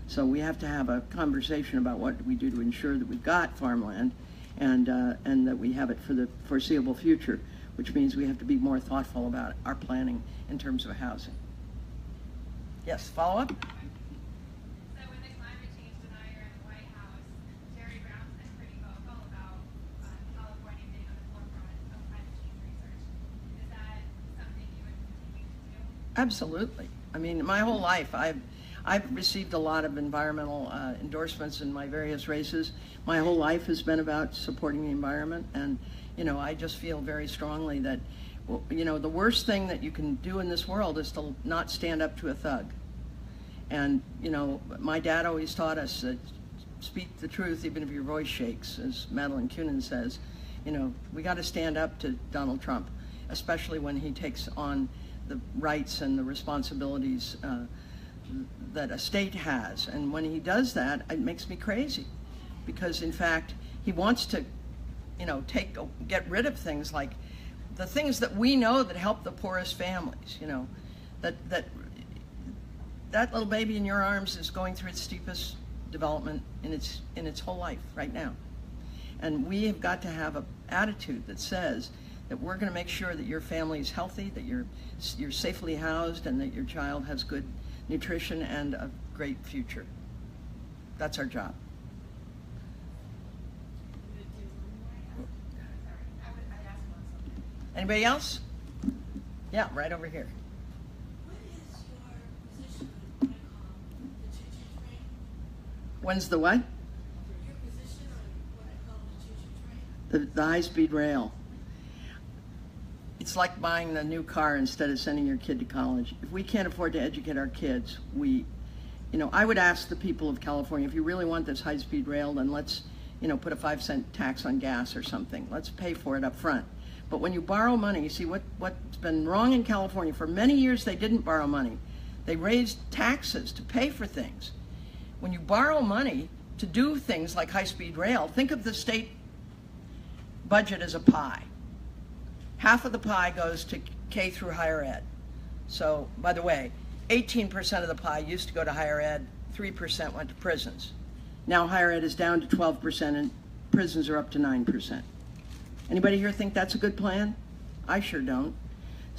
So we have to have a conversation about what we do to ensure that we've got farmland and that we have it for the foreseeable future, which means we have to be more thoughtful about our planning in terms of housing. Yes, follow up? So with the climate change denier in the White House, Jerry Brown's been pretty vocal about California being on the forefront of climate change research. Is that something you would continue to do? Absolutely. I mean, my whole life, I've received a lot of environmental endorsements in my various races. My whole life has been about supporting the environment, and I just feel very strongly that the worst thing that you can do in this world is to not stand up to a thug. And my dad always taught us that speak the truth even if your voice shakes, as Madeline Kunin says. We got to stand up to Donald Trump, especially when he takes on the rights and the responsibilities that a state has. And when he does that, it makes me crazy, because in fact he wants to get rid of things like the things that we know that help the poorest families. That little baby in your arms is going through its steepest development in its whole life right now. And we have got to have an attitude that says that we're going to make sure that your family is healthy, that you're safely housed, and that your child has good nutrition and a great future. That's our job. Anybody else? Yeah, right over here. What is your position on what I call the choo-choo train? When's the what? Your position on what I call the choo-choo train? The high-speed rail. It's like buying the new car instead of sending your kid to college. If we can't afford to educate our kids, I would ask the people of California, if you really want this high-speed rail, then let's, put a 5-cent tax on gas or something. Let's pay for it up front. But when you borrow money, you see what's been wrong in California. For many years, they didn't borrow money. They raised taxes to pay for things. When you borrow money to do things like high-speed rail, think of the state budget as a pie. Half of the pie goes to K through higher ed. So, by the way, 18% of the pie used to go to higher ed, 3% went to prisons. Now higher ed is down to 12% and prisons are up to 9%. Anybody here think that's a good plan? I sure don't.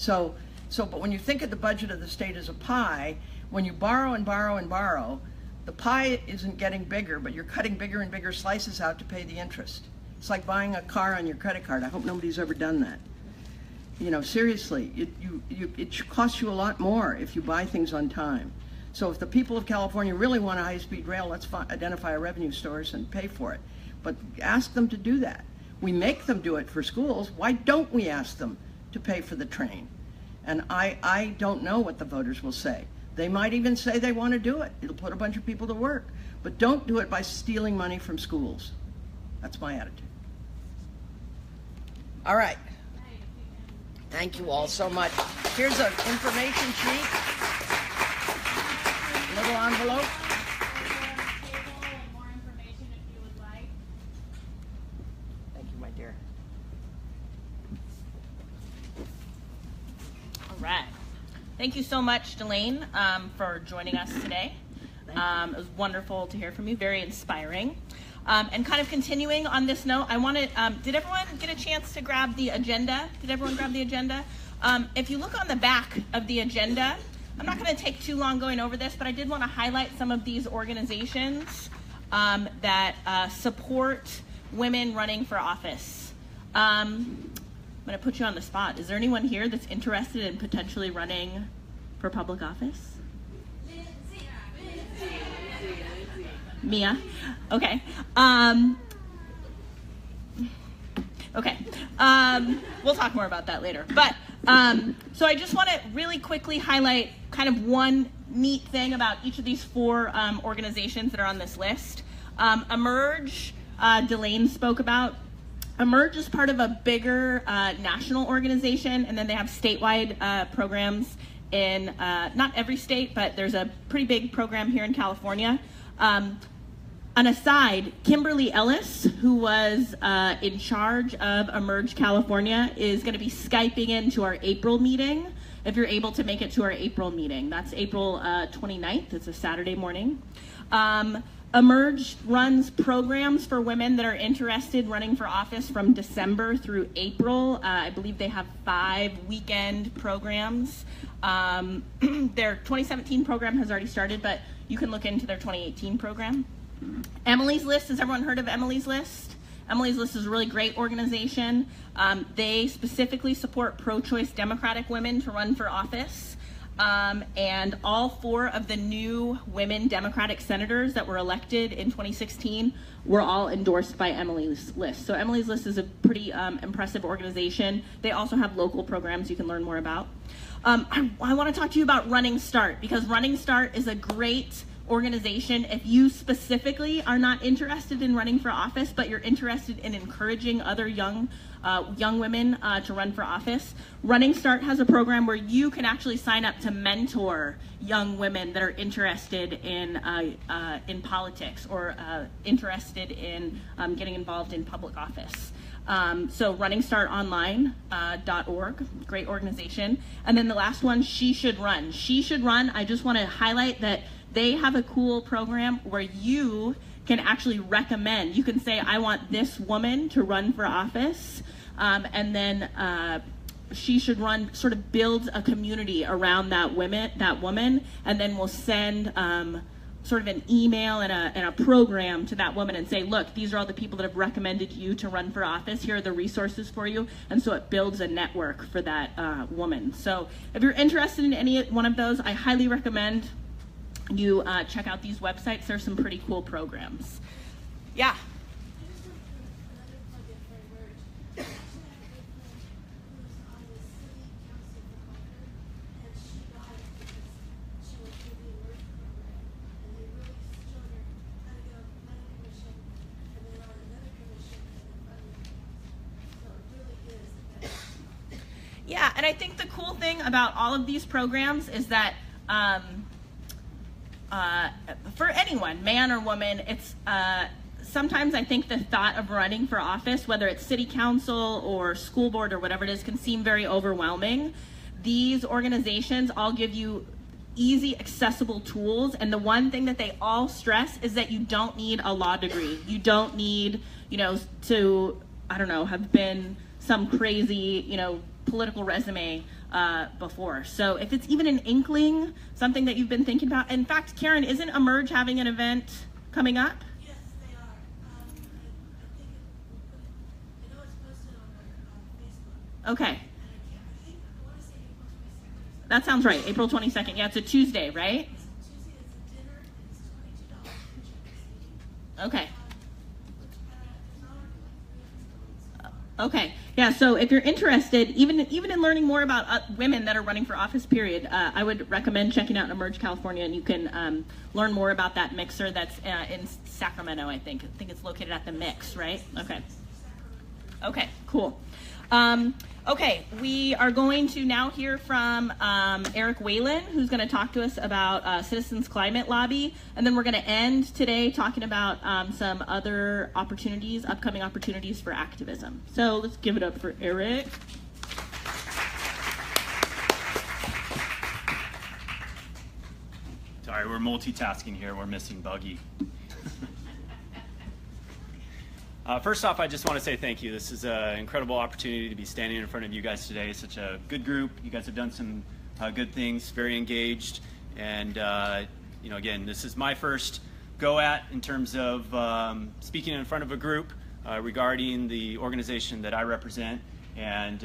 But when you think of the budget of the state as a pie, when you borrow and borrow and borrow, the pie isn't getting bigger, but you're cutting bigger and bigger slices out to pay the interest. It's like buying a car on your credit card. I hope nobody's ever done that. Seriously, it costs you a lot more if you buy things on time. So if the people of California really want a high-speed rail, let's identify a revenue source and pay for it. But ask them to do that. We make them do it for schools. Why don't we ask them to pay for the train? And I don't know what the voters will say. They might even say they want to do it. It'll put a bunch of people to work. But don't do it by stealing money from schools. That's my attitude. All right. Thank you all so much. Here's an information sheet. Little envelope. More information if you would like. Thank you, my dear. All right. Thank you so much, Delaine, for joining us today. It was wonderful to hear from you, very inspiring. And kind of continuing on this note, I wanted, did everyone get a chance to grab the agenda? Did everyone grab the agenda? If you look on the back of the agenda, I'm not going to take too long going over this, but I did want to highlight some of these organizations that support women running for office. I'm going to put you on the spot. Is there anyone here that's interested in potentially running for public office? Mia? Okay. Okay. We'll talk more about that later. But, so I just want to really quickly highlight kind of one neat thing about each of these four organizations that are on this list. Emerge, Delaine spoke about. Emerge is part of a bigger national organization, and then they have statewide programs in not every state, but there's a pretty big program here in California. An aside, Kimberly Ellis, who was in charge of Emerge California, is going to be Skyping into our April meeting, if you're able to make it to our April meeting. That's April 29th. It's a Saturday morning. Emerge runs programs for women that are interested in running for office from December through April. I believe they have 5 weekend programs. Their 2017 program has already started, but you can look into their 2018 program. Emily's List, has everyone heard of Emily's List? Emily's List is a really great organization. They specifically support pro-choice Democratic women to run for office. And all 4 of the new women Democratic senators that were elected in 2016 were all endorsed by Emily's List. So Emily's List is a pretty impressive organization. They also have local programs you can learn more about. I want to talk to you about Running Start, because Running Start is a great organization if you specifically are not interested in running for office, but you're interested in encouraging other young women to run for office. Running Start has a program where you can actually sign up to mentor young women that are interested in politics or interested in getting involved in public office. So runningstartonline.org, great organization. And then the last one, She Should Run. She Should Run, I just want to highlight that they have a cool program where you can actually recommend. You can say, I want this woman to run for office, and then She Should Run sort of builds a community around that woman, and then we'll send sort of an email and a program to that woman and say, look, these are all the people that have recommended you to run for office. Here are the resources for you. And so it builds a network for that woman. So if you're interested in any one of those, I highly recommend you check out these websites. There's some pretty cool programs. Yeah. Yeah, and I think the cool thing about all of these programs is that for anyone, man or woman, it's sometimes I think the thought of running for office, whether it's city council or school board or whatever it is, can seem very overwhelming. These organizations all give you easy, accessible tools, and the one thing that they all stress is that you don't need a law degree. You don't need, to, I don't know, have been some crazy, political resume before. So if it's even an inkling, something that you've been thinking about. In fact, Karen, isn't Emerge having an event coming up? Yes, they are. I know it's posted on Facebook. Okay. And I want to say April 22nd or something. That sounds right, April 22nd. Yeah, it's a Tuesday, right? It's Tuesday Okay. Okay. Yeah. So if you're interested, even in learning more about women that are running for office, period, I would recommend checking out Emerge California, and you can learn more about that mixer that's in Sacramento. I think it's located at the Mix, right? Okay. Okay. Cool. Okay, we are going to now hear from Eric Whalen, who's going to talk to us about Citizens Climate Lobby, and then we're going to end today talking about some other opportunities, upcoming opportunities for activism. So let's give it up for Eric. Sorry, we're multitasking here. We're missing Buggy. First off, I just want to say thank you. This is an incredible opportunity to be standing in front of you guys today. Such a good group. You guys have done some good things, very engaged. And, you know, again, this is my first go at in terms of speaking in front of a group regarding the organization that I represent. And,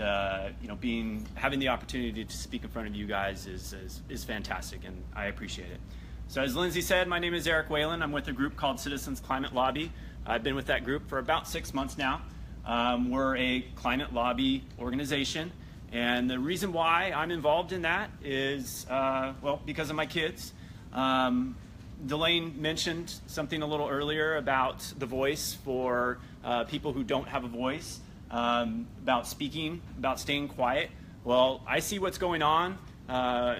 you know, having the opportunity to speak in front of you guys is fantastic, and I appreciate it. So as Lindsay said, my name is Eric Whalen. I'm with a group called Citizens Climate Lobby. I've been with that group for about 6 months now. We're a climate lobby organization, and the reason why I'm involved in that is, well, because of my kids. Delaine mentioned something a little earlier about the voice for people who don't have a voice, about speaking, about staying quiet. Well, I see what's going on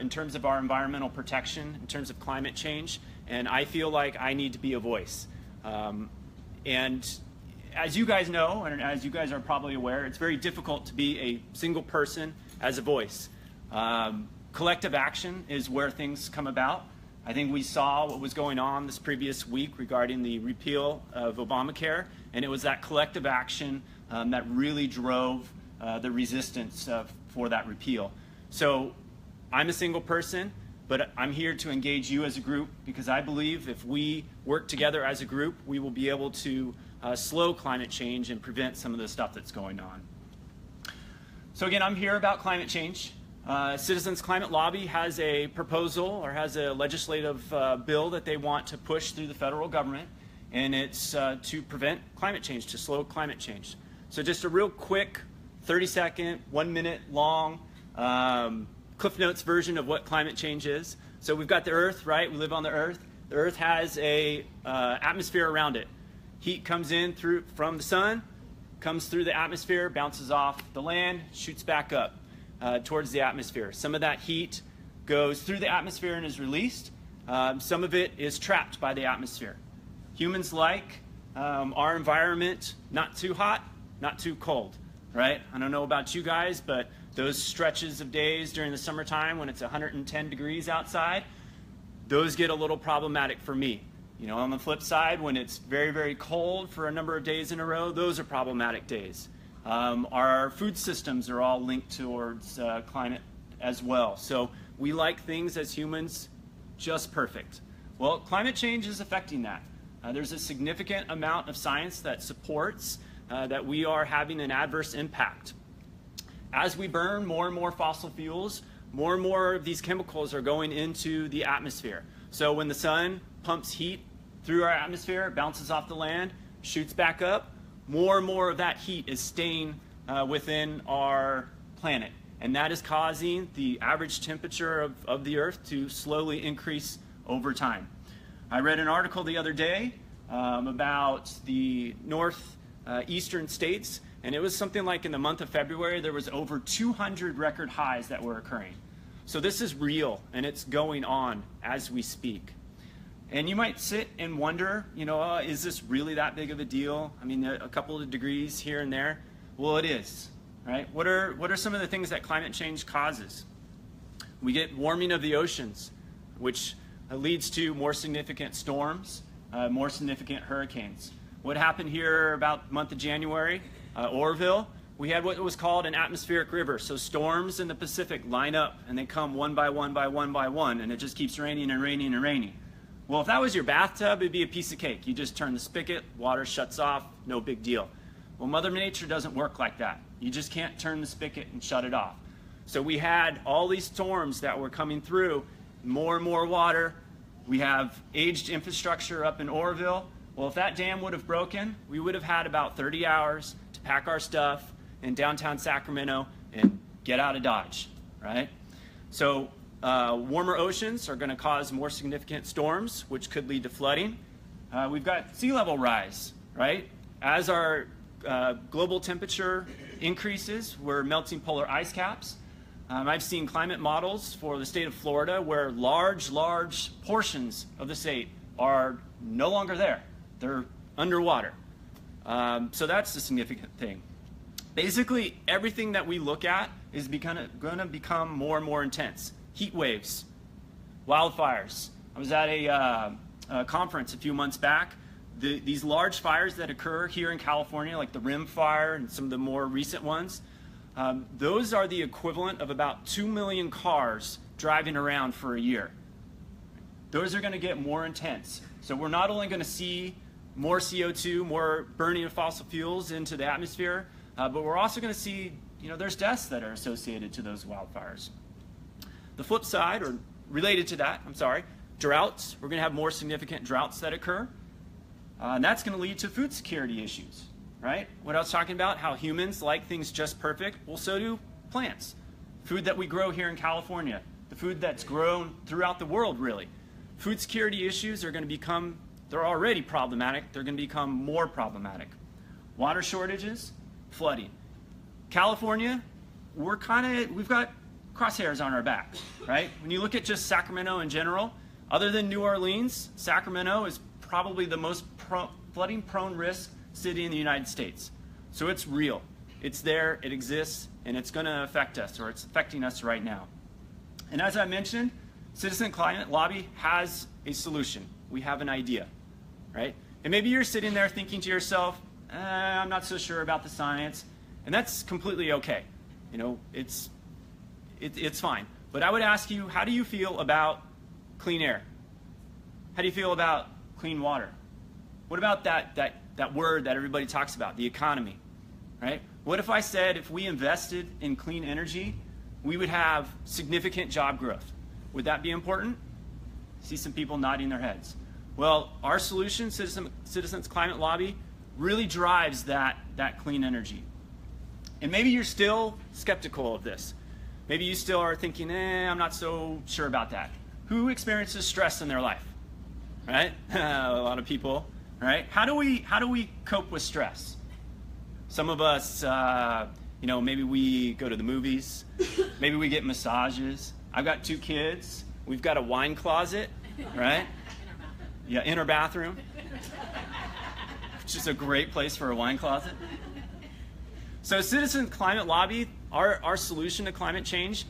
in terms of our environmental protection, in terms of climate change, and I feel like I need to be a voice. And as you guys know, and as you guys are probably aware, it's very difficult to be a single person as a voice. Collective action is where things come about. I think we saw what was going on this previous week regarding the repeal of Obamacare, and it was that collective action that really drove the resistance for that repeal. So I'm a single person, but I'm here to engage you as a group because I believe if we work together as a group, we will be able to slow climate change and prevent some of the stuff that's going on. So again, I'm here about climate change. Citizens Climate Lobby has a proposal or has a legislative bill that they want to push through the federal government, and it's to prevent climate change, to slow climate change. So just a real quick 30-second, 1 minute long Cliff Notes version of what climate change is. So we've got the Earth, right? We live on the Earth. The Earth has a atmosphere around it. Heat comes in from the sun, comes through the atmosphere, bounces off the land, shoots back up towards the atmosphere. Some of that heat goes through the atmosphere and is released. Some of it is trapped by the atmosphere. Humans like our environment not too hot, not too cold, right? I don't know about you guys, but those stretches of days during the summertime when it's 110 degrees outside, those get a little problematic for me. You know, on the flip side, when it's very, very cold for a number of days in a row, those are problematic days. Our food systems are all linked towards climate as well. So we like things as humans just perfect. Well, climate change is affecting that. There's a significant amount of science that supports that we are having an adverse impact. As we burn more and more fossil fuels, more and more of these chemicals are going into the atmosphere. So when the sun pumps heat through our atmosphere, bounces off the land, shoots back up, more and more of that heat is staying within our planet. And that is causing the average temperature of the Earth to slowly increase over time. I read an article the other day about the northeastern states, and it was something like in the month of February, there was over 200 record highs that were occurring. So this is real, and it's going on as we speak. And you might sit and wonder, you know, is this really that big of a deal? I mean, a couple of degrees here and there. Well, it is, right? What are some of the things that climate change causes? We get warming of the oceans, which leads to more significant storms, more significant hurricanes. What happened here about the month of January? Oroville, we had what was called an atmospheric river. So storms in the Pacific line up, and they come one by one by one by one, and it just keeps raining and raining and raining. Well, if that was your bathtub, it'd be a piece of cake. You just turn the spigot, water shuts off, no big deal. Well, Mother Nature doesn't work like that. You just can't turn the spigot and shut it off. So we had all these storms that were coming through, more and more water. We have aged infrastructure up in Oroville. Well, if that dam would have broken, we would have had about 30 hours to pack our stuff in downtown Sacramento and get out of Dodge, right? So warmer oceans are going to cause more significant storms, which could lead to flooding. We've got sea level rise, right? As our global temperature increases, we're melting polar ice caps. I've seen climate models for the state of Florida where large portions of the state are no longer there. They're underwater. So that's the significant thing. Basically, everything that we look at is going to become more and more intense. Heat waves, wildfires. I was at a conference a few months back. These large fires that occur here in California, like the Rim Fire and some of the more recent ones, those are the equivalent of about 2 million cars driving around for a year. Those are going to get more intense. So we're not only going to see more CO2, more burning of fossil fuels into the atmosphere, but we're also going to see, there's deaths that are associated to those wildfires. The flip side, or related to that, droughts. We're going to have more significant droughts that occur. And that's going to lead to food security issues, right? What I was talking about, how humans like things just perfect, well, so do plants. Food that we grow here in California, the food that's grown throughout the world, really. Food security issues are going to become, they're already problematic, they're going to become more problematic. Water shortages, flooding. California, we've got crosshairs on our back, right? When you look at just Sacramento in general, other than New Orleans, Sacramento is probably the most flooding-prone risk city in the United States. So it's real. It's there, it exists, and it's going to affect us, or it's affecting us right now. And as I mentioned, Citizen Climate Lobby has a solution. We have an idea, right? And maybe you're sitting there thinking to yourself, I'm not so sure about the science, and that's completely okay. It's fine. But I would ask you, how do you feel about clean air? How do you feel about clean water? What about that word that everybody talks about, the economy, right? What if I said if we invested in clean energy, we would have significant job growth? Would that be important? See some people nodding their heads. Well, our solution, Citizens Climate Lobby, really drives that clean energy. And maybe you're still skeptical of this. Maybe you still are thinking, I'm not so sure about that. Who experiences stress in their life? Right? A lot of people, right? How do we cope with stress? Some of us, maybe we go to the movies, maybe we get massages. I've got 2 kids. We've got a wine closet, right? Yeah, in our bathroom, which is a great place for a wine closet. So Citizen Climate Lobby, our solution to climate change,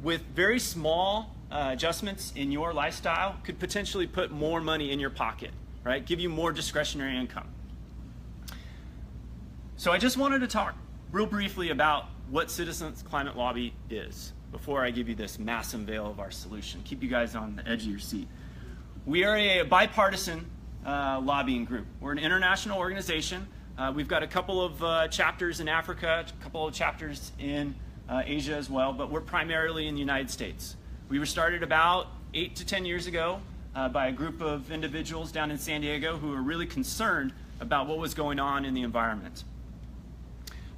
with very small adjustments in your lifestyle, could potentially put more money in your pocket, right? Give you more discretionary income. So I just wanted to talk real briefly about what Citizens Climate Lobby is before I give you this massive veil of our solution. Keep you guys on the edge of your seat. We are a bipartisan lobbying group. We're an international organization. We've got a couple of chapters in Africa, a couple of chapters in Asia as well, but we're primarily in the United States. We were started about 8 to 10 years ago by a group of individuals down in San Diego who were really concerned about what was going on in the environment.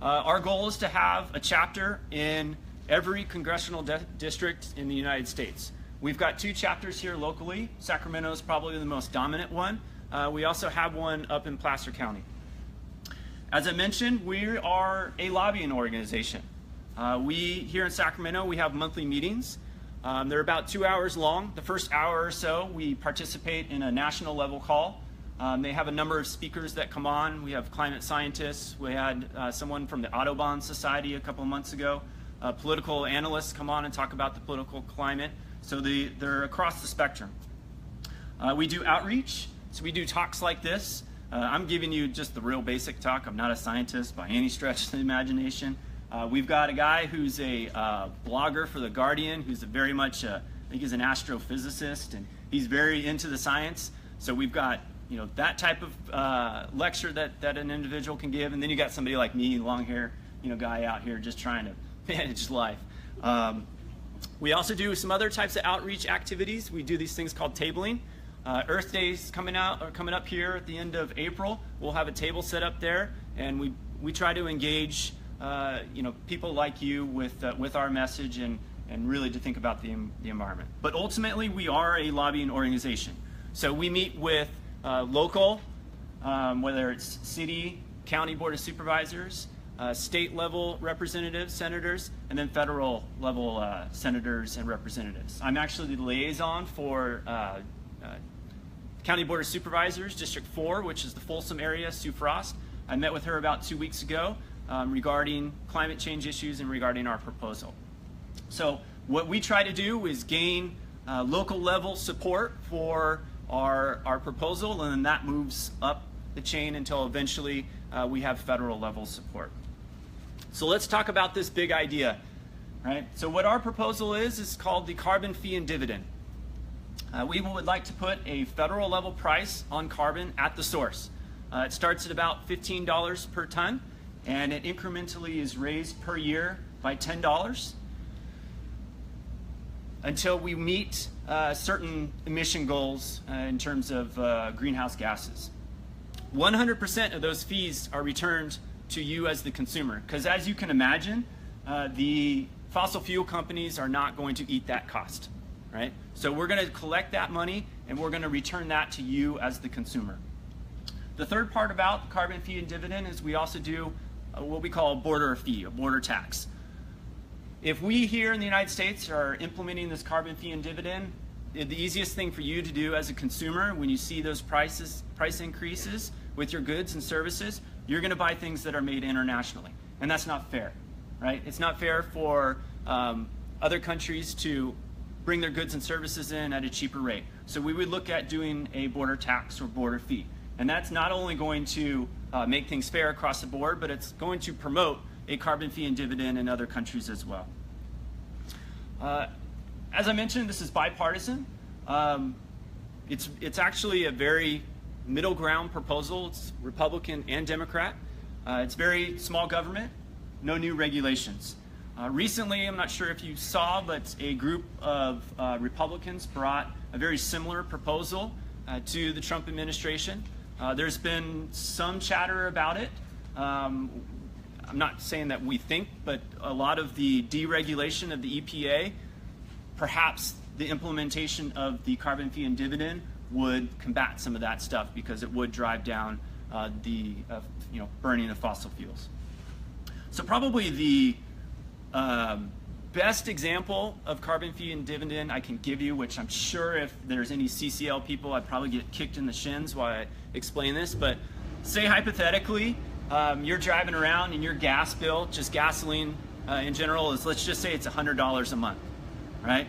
Our goal is to have a chapter in every congressional district in the United States. We've got 2 chapters here locally. Sacramento is probably the most dominant one. We also have one up in Placer County. As I mentioned, we are a lobbying organization. Here in Sacramento, we have monthly meetings. They're about 2 hours long. The first hour or so, we participate in a national level call. They have a number of speakers that come on. We have climate scientists. We had someone from the Audubon Society a couple of months ago. Political analysts come on and talk about the political climate. So they're across the spectrum. We do outreach. So we do talks like this. I'm giving you just the real basic talk. I'm not a scientist by any stretch of the imagination. We've got a guy who's a blogger for The Guardian, who's very much, I think he's an astrophysicist, and he's very into the science. So we've got that type of lecture that an individual can give, and then you got somebody like me, long hair, guy out here just trying to manage life. We also do some other types of outreach activities. We do these things called tabling. Earth Day's coming up here at the end of April. We'll have a table set up there, and we try to engage people like you with our message and really to think about the environment. But ultimately, we are a lobbying organization. So we meet with local, whether it's city, county board of supervisors, state level representatives, senators, and then federal level senators and representatives. I'm actually the liaison for County Board of Supervisors, District 4, which is the Folsom area, Sue Frost. I met with her about 2 weeks ago regarding climate change issues and regarding our proposal. So what we try to do is gain local level support for our proposal, and then that moves up the chain until eventually we have federal level support. So let's talk about this big idea, right? So what our proposal is called the carbon fee and dividend. We would like to put a federal level price on carbon at the source. It starts at about $15 per ton, and it incrementally is raised per year by $10 until we meet certain emission goals in terms of greenhouse gases. 100% of those fees are returned to you as the consumer, because as you can imagine, the fossil fuel companies are not going to eat that cost, right? So we're going to collect that money and we're going to return that to you as the consumer. The third part about the carbon fee and dividend is we also do what we call a border fee, a border tax. If we here in the United States are implementing this carbon fee and dividend, the easiest thing for you to do as a consumer when you see those price increases with your goods and services, you're going to buy things that are made internationally. And that's not fair, right? It's not fair for other countries to bring their goods and services in at a cheaper rate. So we would look at doing a border tax or border fee. And that's not only going to make things fair across the board, but it's going to promote a carbon fee and dividend in other countries as well. As I mentioned, this is bipartisan. It's actually a very middle ground proposal. It's Republican and Democrat. It's very small government, no new regulations. Recently, I'm not sure if you saw, but a group of Republicans brought a very similar proposal to the Trump administration. There's been some chatter about it. I'm not saying that we think, but a lot of the deregulation of the EPA, perhaps the implementation of the carbon fee and dividend would combat some of that stuff because it would drive down the burning of fossil fuels. So probably the best example of carbon fee and dividend I can give you, which I'm sure if there's any CCL people, I'd probably get kicked in the shins while I explain this, but say hypothetically, you're driving around and your gas bill, just gasoline in general, is, let's just say it's $100 a month, right?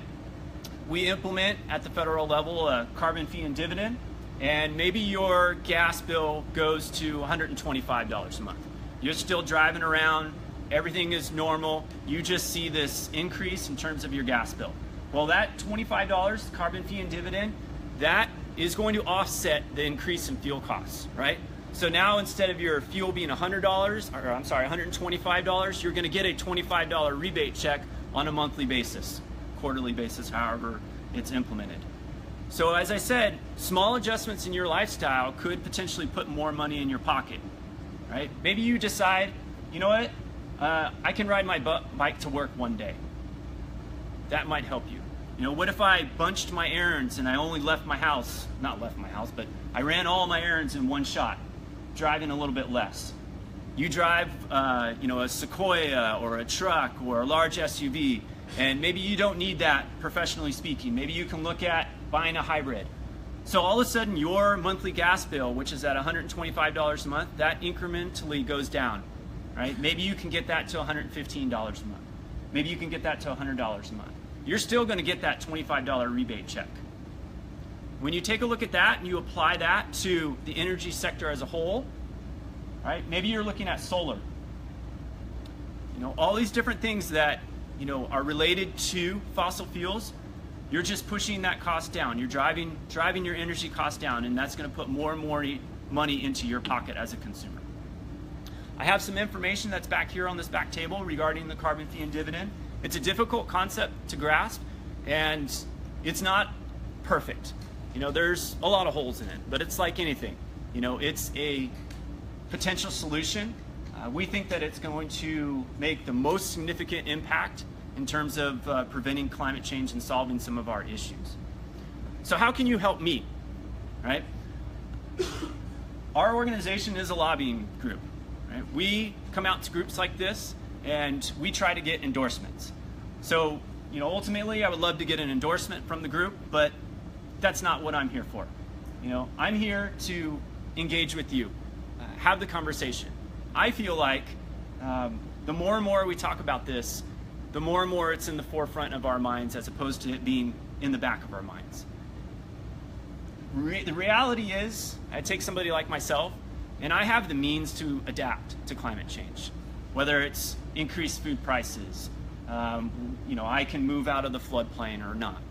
We implement at the federal level a carbon fee and dividend, and maybe your gas bill goes to $125 a month. You're still driving around, everything is normal, you just see this increase in terms of your gas bill. Well, that $25 carbon fee and dividend, that is going to offset the increase in fuel costs, right? So now instead of your fuel being $125, you're going to get a $25 rebate check on a monthly basis, quarterly basis, however it's implemented. So as I said, small adjustments in your lifestyle could potentially put more money in your pocket, right? Maybe you decide, you know what, I can ride my bike to work one day. That might help you. You know, what if I bunched my errands and I only left my house, not left my house, but I ran all my errands in one shot, driving a little bit less. You drive, a Sequoia or a truck or a large SUV, and maybe you don't need that, professionally speaking. Maybe you can look at buying a hybrid. So all of a sudden, your monthly gas bill, which is at $125 a month, that incrementally goes down, right? Maybe you can get that to $115 a month. Maybe you can get that to $100 a month. You're still going to get that $25 rebate check. When you take a look at that and you apply that to the energy sector as a whole, right? Maybe you're looking at solar. You know, all these different things that, are related to fossil fuels, you're just pushing that cost down. You're driving your energy cost down, and that's going to put more and more money into your pocket as a consumer. I have some information that's back here on this back table regarding the carbon fee and dividend. It's a difficult concept to grasp, and it's not perfect. there's a lot of holes in it, but it's like anything. It's a potential solution. We think that it's going to make the most significant impact in terms of preventing climate change and solving some of our issues. So how can you help me, right? Our organization is a lobbying group, right? We come out to groups like this and we try to get endorsements. So, ultimately I would love to get an endorsement from the group, but that's not what I'm here for. I'm here to engage with you, have the conversation. I feel like the more and more we talk about this, the more and more it's in the forefront of our minds as opposed to it being in the back of our minds. The reality is, I take somebody like myself, and I have the means to adapt to climate change. Whether it's increased food prices, I can move out of the floodplain or not.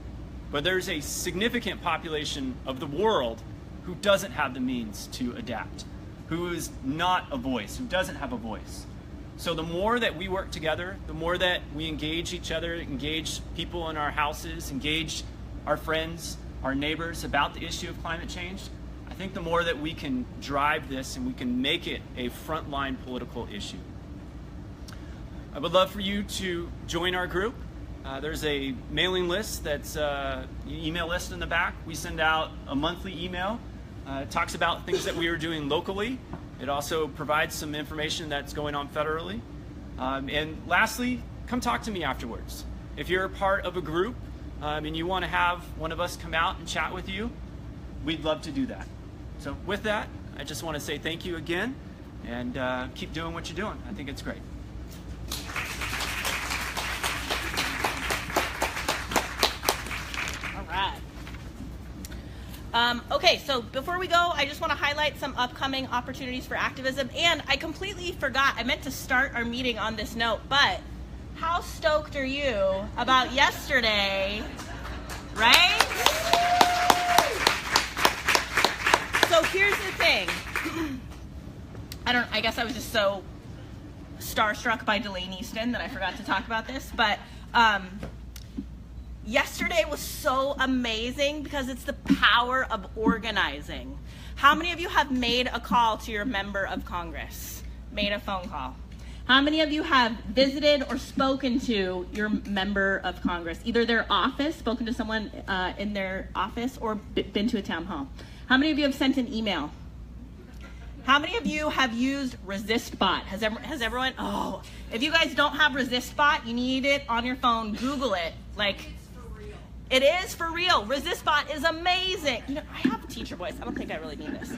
But there's a significant population of the world who doesn't have the means to adapt, who is not a voice, who doesn't have a voice. So the more that we work together, the more that we engage each other, engage people in our houses, engage our friends, our neighbors about the issue of climate change, I think the more that we can drive this and we can make it a frontline political issue. I would love for you to join our group. There's a mailing list that's email list in the back. We send out a monthly email. It talks about things that we are doing locally. It also provides some information that's going on federally. And lastly, come talk to me afterwards. If you're a part of a group and you want to have one of us come out and chat with you, we'd love to do that. So with that, I just want to say thank you again and keep doing what you're doing. I think it's great. Okay, so before we go, I just want to highlight some upcoming opportunities for activism. And I completely forgot, I meant to start our meeting on this note, but how stoked are you about yesterday, right? So here's the thing. I guess I was just so starstruck by Delaine Eastin that I forgot to talk about this, but yesterday was so amazing because it's the power of organizing. How many of you have made a call to your member of Congress? Made a phone call? How many of you have visited or spoken to your member of Congress? Either their office, spoken to someone in their office, or been to a town hall? How many of you have sent an email? How many of you have used ResistBot? Has everyone? Oh, if you guys don't have ResistBot, you need it on your phone. Google it. It is for real. ResistBot is amazing. I have a teacher voice. I don't think I really mean this.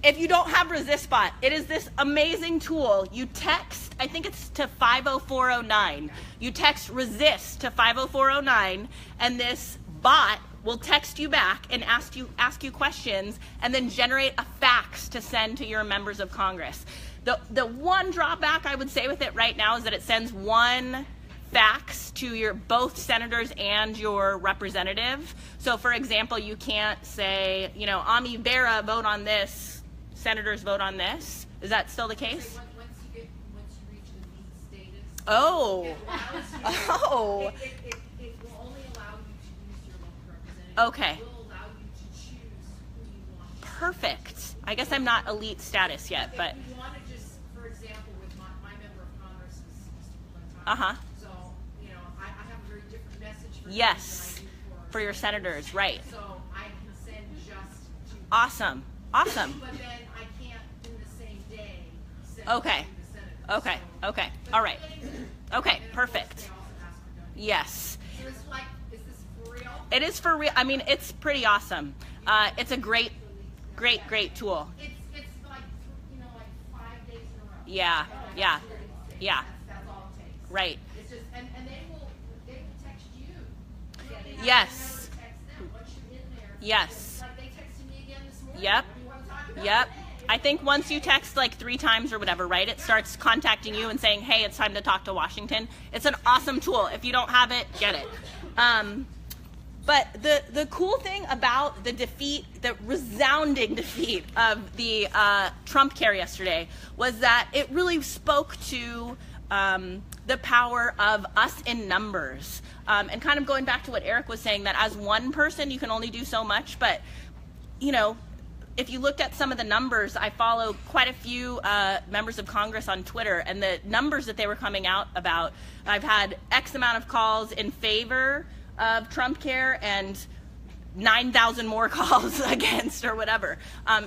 If you don't have ResistBot, it is this amazing tool. You text, I think it's to 50409. You text resist to 50409, and this bot will text you back and ask you questions, and then generate a fax to send to your members of Congress. The one drawback I would say with it right now is that it sends one fax to your both senators and your representative. So for example, you can't say, Ami Bera, vote on this, senators vote on this. Is that still the case? So once you reach the meet status, Oh. it Oh. will only allow you to use your local representative. Okay. It will allow you to choose who you want. Perfect. I guess I'm not elite status yet, but. If you want to just, for example, with my member of Congress is Mr. Clinton. Uh-huh. So, I have a very different message for Yes. him than I do For your senators, right. So I can send just to Awesome. Awesome. But then I can't in the same day send Okay. to the senators. Okay. So, Okay. but All right. getting there. Okay. And of course, Perfect. they also ask for donations. Yes. So it's like, is this for real? It is for real. I mean, it's pretty awesome. It's a great tool. It's like, 5 days in a row. Yeah. Yeah. Yeah. That's all it takes. Right. It's just, and they will text you. Yeah, they have Yes. to text them once you're in there. Yes. It's like they texted me again this morning. Yep. What do you want to talk about Yep. today? I think once you text like 3 times or whatever, right, it starts contacting you and saying, hey, it's time to talk to Washington. It's an awesome tool. If you don't have it, get it. But the cool thing about the resounding defeat of the Trump care yesterday was that it really spoke to the power of us in numbers. And kind of going back to what Eric was saying, that as one person you can only do so much, but you know, if you looked at some of the numbers, I follow quite a few members of Congress on Twitter, and the numbers that they were coming out about, I've had X amount of calls in favor of Trump care and 9,000 more calls against, or whatever.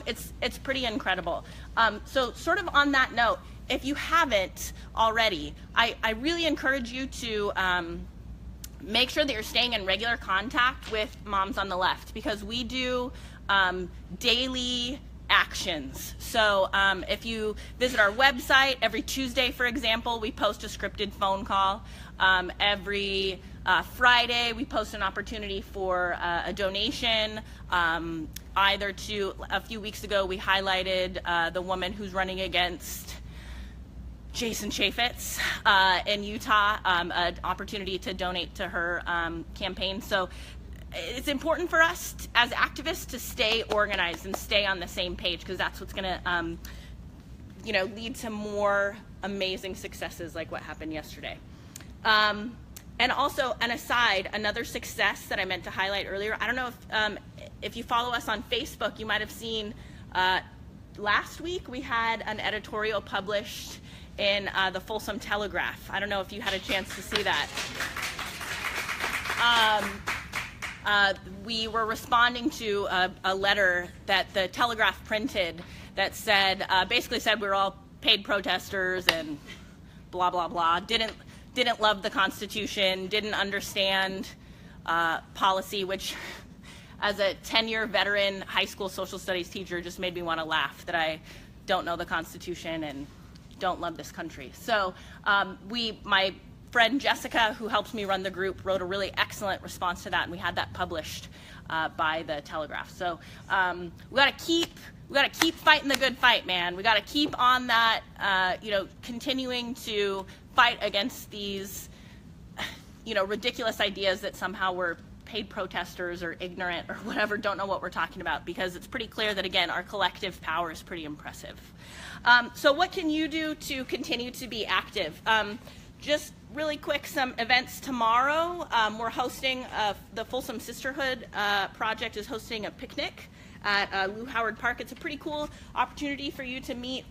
It's pretty incredible. So sort of on that note, if you haven't already, I really encourage you to make sure that you're staying in regular contact with Moms on the Left, because we do daily actions. So if you visit our website, every Tuesday, for example, we post a scripted phone call. Every Friday, we post an opportunity for a donation. Either to, a few weeks ago, we highlighted the woman who's running against Jason Chaffetz in Utah, an opportunity to donate to her campaign. So it's important for us as activists to stay organized and stay on the same page, because that's what's going to you know, lead to more amazing successes like what happened yesterday. And also, an aside, another success that I meant to highlight earlier, I don't know if you follow us on Facebook, you might have seen last week we had an editorial published in the Folsom Telegraph. I don't know if you had a chance to see that. We were responding to a letter that the Telegraph printed that said, basically said we were all paid protesters and blah, blah, blah. Didn't love the Constitution, didn't understand policy, which as a 10-year veteran high school social studies teacher just made me want to laugh that I don't know the Constitution and don't love this country. So my friend Jessica, who helps me run the group, wrote a really excellent response to that, and we had that published by the Telegraph. So we got to keep fighting the good fight, man. We got to keep on that, you know, continuing to fight against these, you know, ridiculous ideas that somehow we're paid protesters or ignorant or whatever, don't know what we're talking about, because it's pretty clear that, again, our collective power is pretty impressive. So what can you do to continue to be active? Just really quick, some events tomorrow. We're hosting, the Folsom Sisterhood Project is hosting a picnic at Lou Howard Park. It's a pretty cool opportunity for you to meet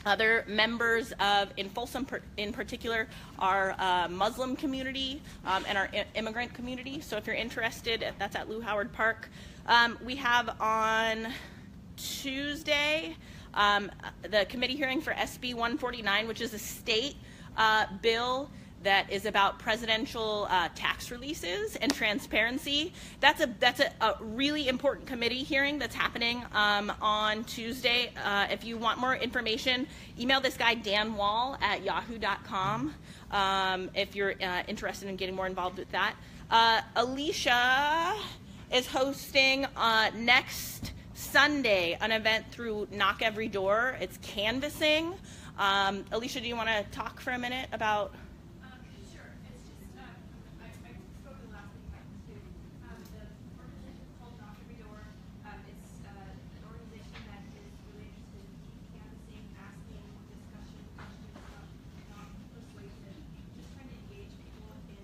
other members of, in Folsom in particular, our Muslim community and our immigrant community. So if you're interested, that's at Lou Howard Park. We have on Tuesday the committee hearing for SB 149, which is a state bill that is about presidential tax releases and transparency. That's a really important committee hearing that's happening on Tuesday. If you want more information, email this guy Dan Wall at yahoo.com if you're interested in getting more involved with that. Alicia is hosting next Sunday an event through Knock Every Door. It's canvassing. Alicia, do you want to talk for a minute about? Sure. It's just, I spoke to the last meeting about this too. The organization is called Knock Every Door. It's an organization that is really interested in canvassing, asking discussion questions about not persuasive, just trying to engage people in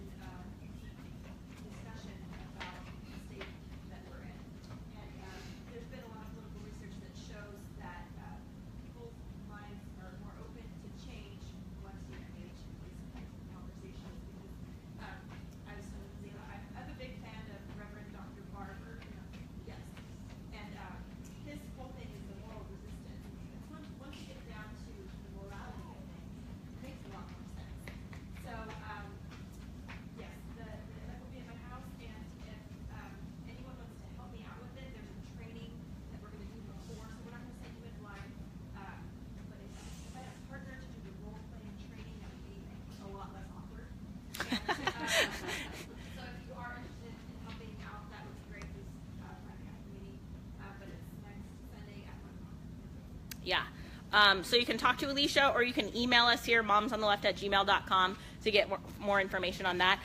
discussion about the state that we're in. And there's been a lot of political research that shows that people's minds are more open to change once you engage in these kinds of conversations. Because I was telling Zayla, I'm a big fan of Reverend Dr. Barber. Yes. And his whole thing is the moral resistance. It's once you get down to the morality of things, it makes a lot more sense. So, yes, the event will be at my house, and if anyone wants to help me out with it, there's a training that we're going to do before, so we're not going to send you in blind. But if I had a partner to do the role-playing training, that would be a lot less awkward. So if you are interested in helping out, that would be great. Just planning out the meeting. But it's next Sunday at 1 o'clock. Yeah. So you can talk to Alicia, or you can email us here, momsontheleft@gmail.com. to get more information on that.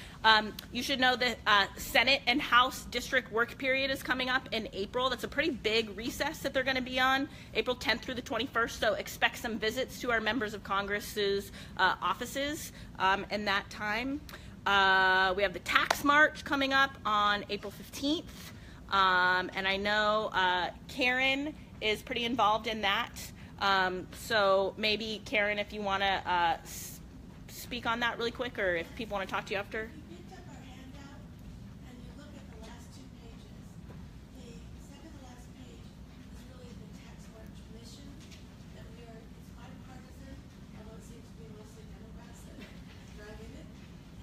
You should know that Senate and House district work period is coming up in April. That's a pretty big recess that they're going to be on, April 10th through the 21st. So expect some visits to our members of Congress's offices in that time. We have the tax march coming up on April 15th. And I know Karen is pretty involved in that. So maybe, Karen, if you want to speak on that really quick, or if people want to talk to you after. You picked up our handout and you look at the last 2 pages. The second to last page is really the tax march mission that it's bipartisan, although it seems to be mostly Democrats that are driving it.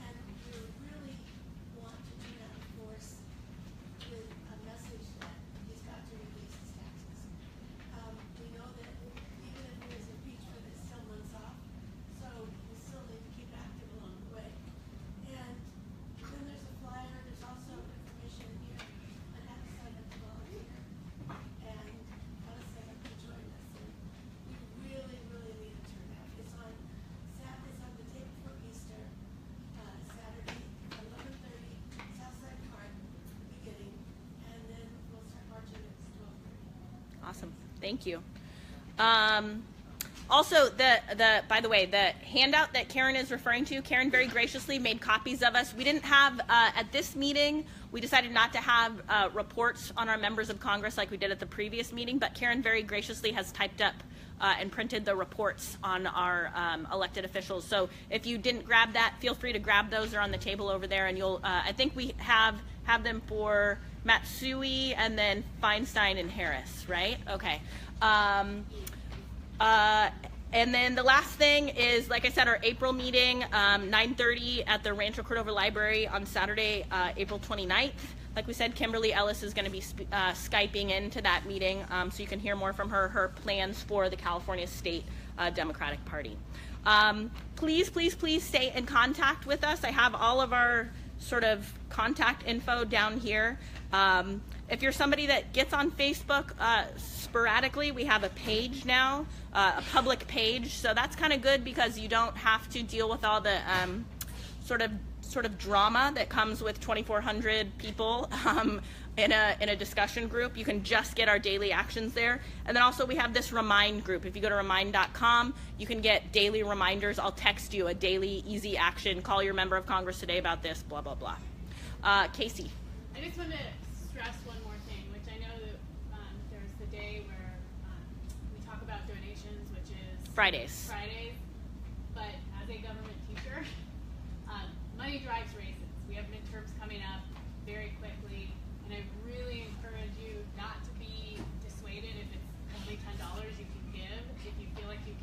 And we really want to do that in force with a message that he's got to reduce his taxes. We know that even if he was impeached, but it's still months off, so we still need to keep active along the way. And then there's a flyer, there's also information here on how to sign up to volunteer and how to sign up to join us. And we really, really need a turnout. It's on the day before Easter, Saturday, 11:30, Southside Park, beginning, and then we'll start marching at 12:30. Awesome. Thank you. Also, by the way, the handout that Karen is referring to, Karen very graciously made copies of us. We didn't have, at this meeting, we decided not to have reports on our members of Congress like we did at the previous meeting, but Karen very graciously has typed up and printed the reports on our elected officials. So if you didn't grab that, feel free to grab those. They're on the table over there, and you'll, I think we have them for Matsui and then Feinstein and Harris, right? Okay. And then the last thing is, like I said, our April meeting, 9:30 at the Rancho Cordova Library on Saturday, April 29th. Like we said, Kimberly Ellis is going to be Skyping into that meeting, so you can hear more from her plans for the California State Democratic Party. Please, please, please stay in contact with us. I have all of our sort of contact info down here. If you're somebody that gets on Facebook sporadically, we have a page now, a public page. So that's kind of good because you don't have to deal with all the sort of drama that comes with 2,400 people in a discussion group. You can just get our daily actions there. And then also we have this Remind group. If you go to remind.com, you can get daily reminders. I'll text you a daily easy action. Call your member of Congress today about this, blah, blah, blah. Casey. I just want to stress one more thing, which I know that there's the day where we talk about donations, which is Fridays. But as a government teacher, money drives races. We have midterms coming up very quickly, and I really encourage you not to be dissuaded if it's only $10 you can give. If you feel like you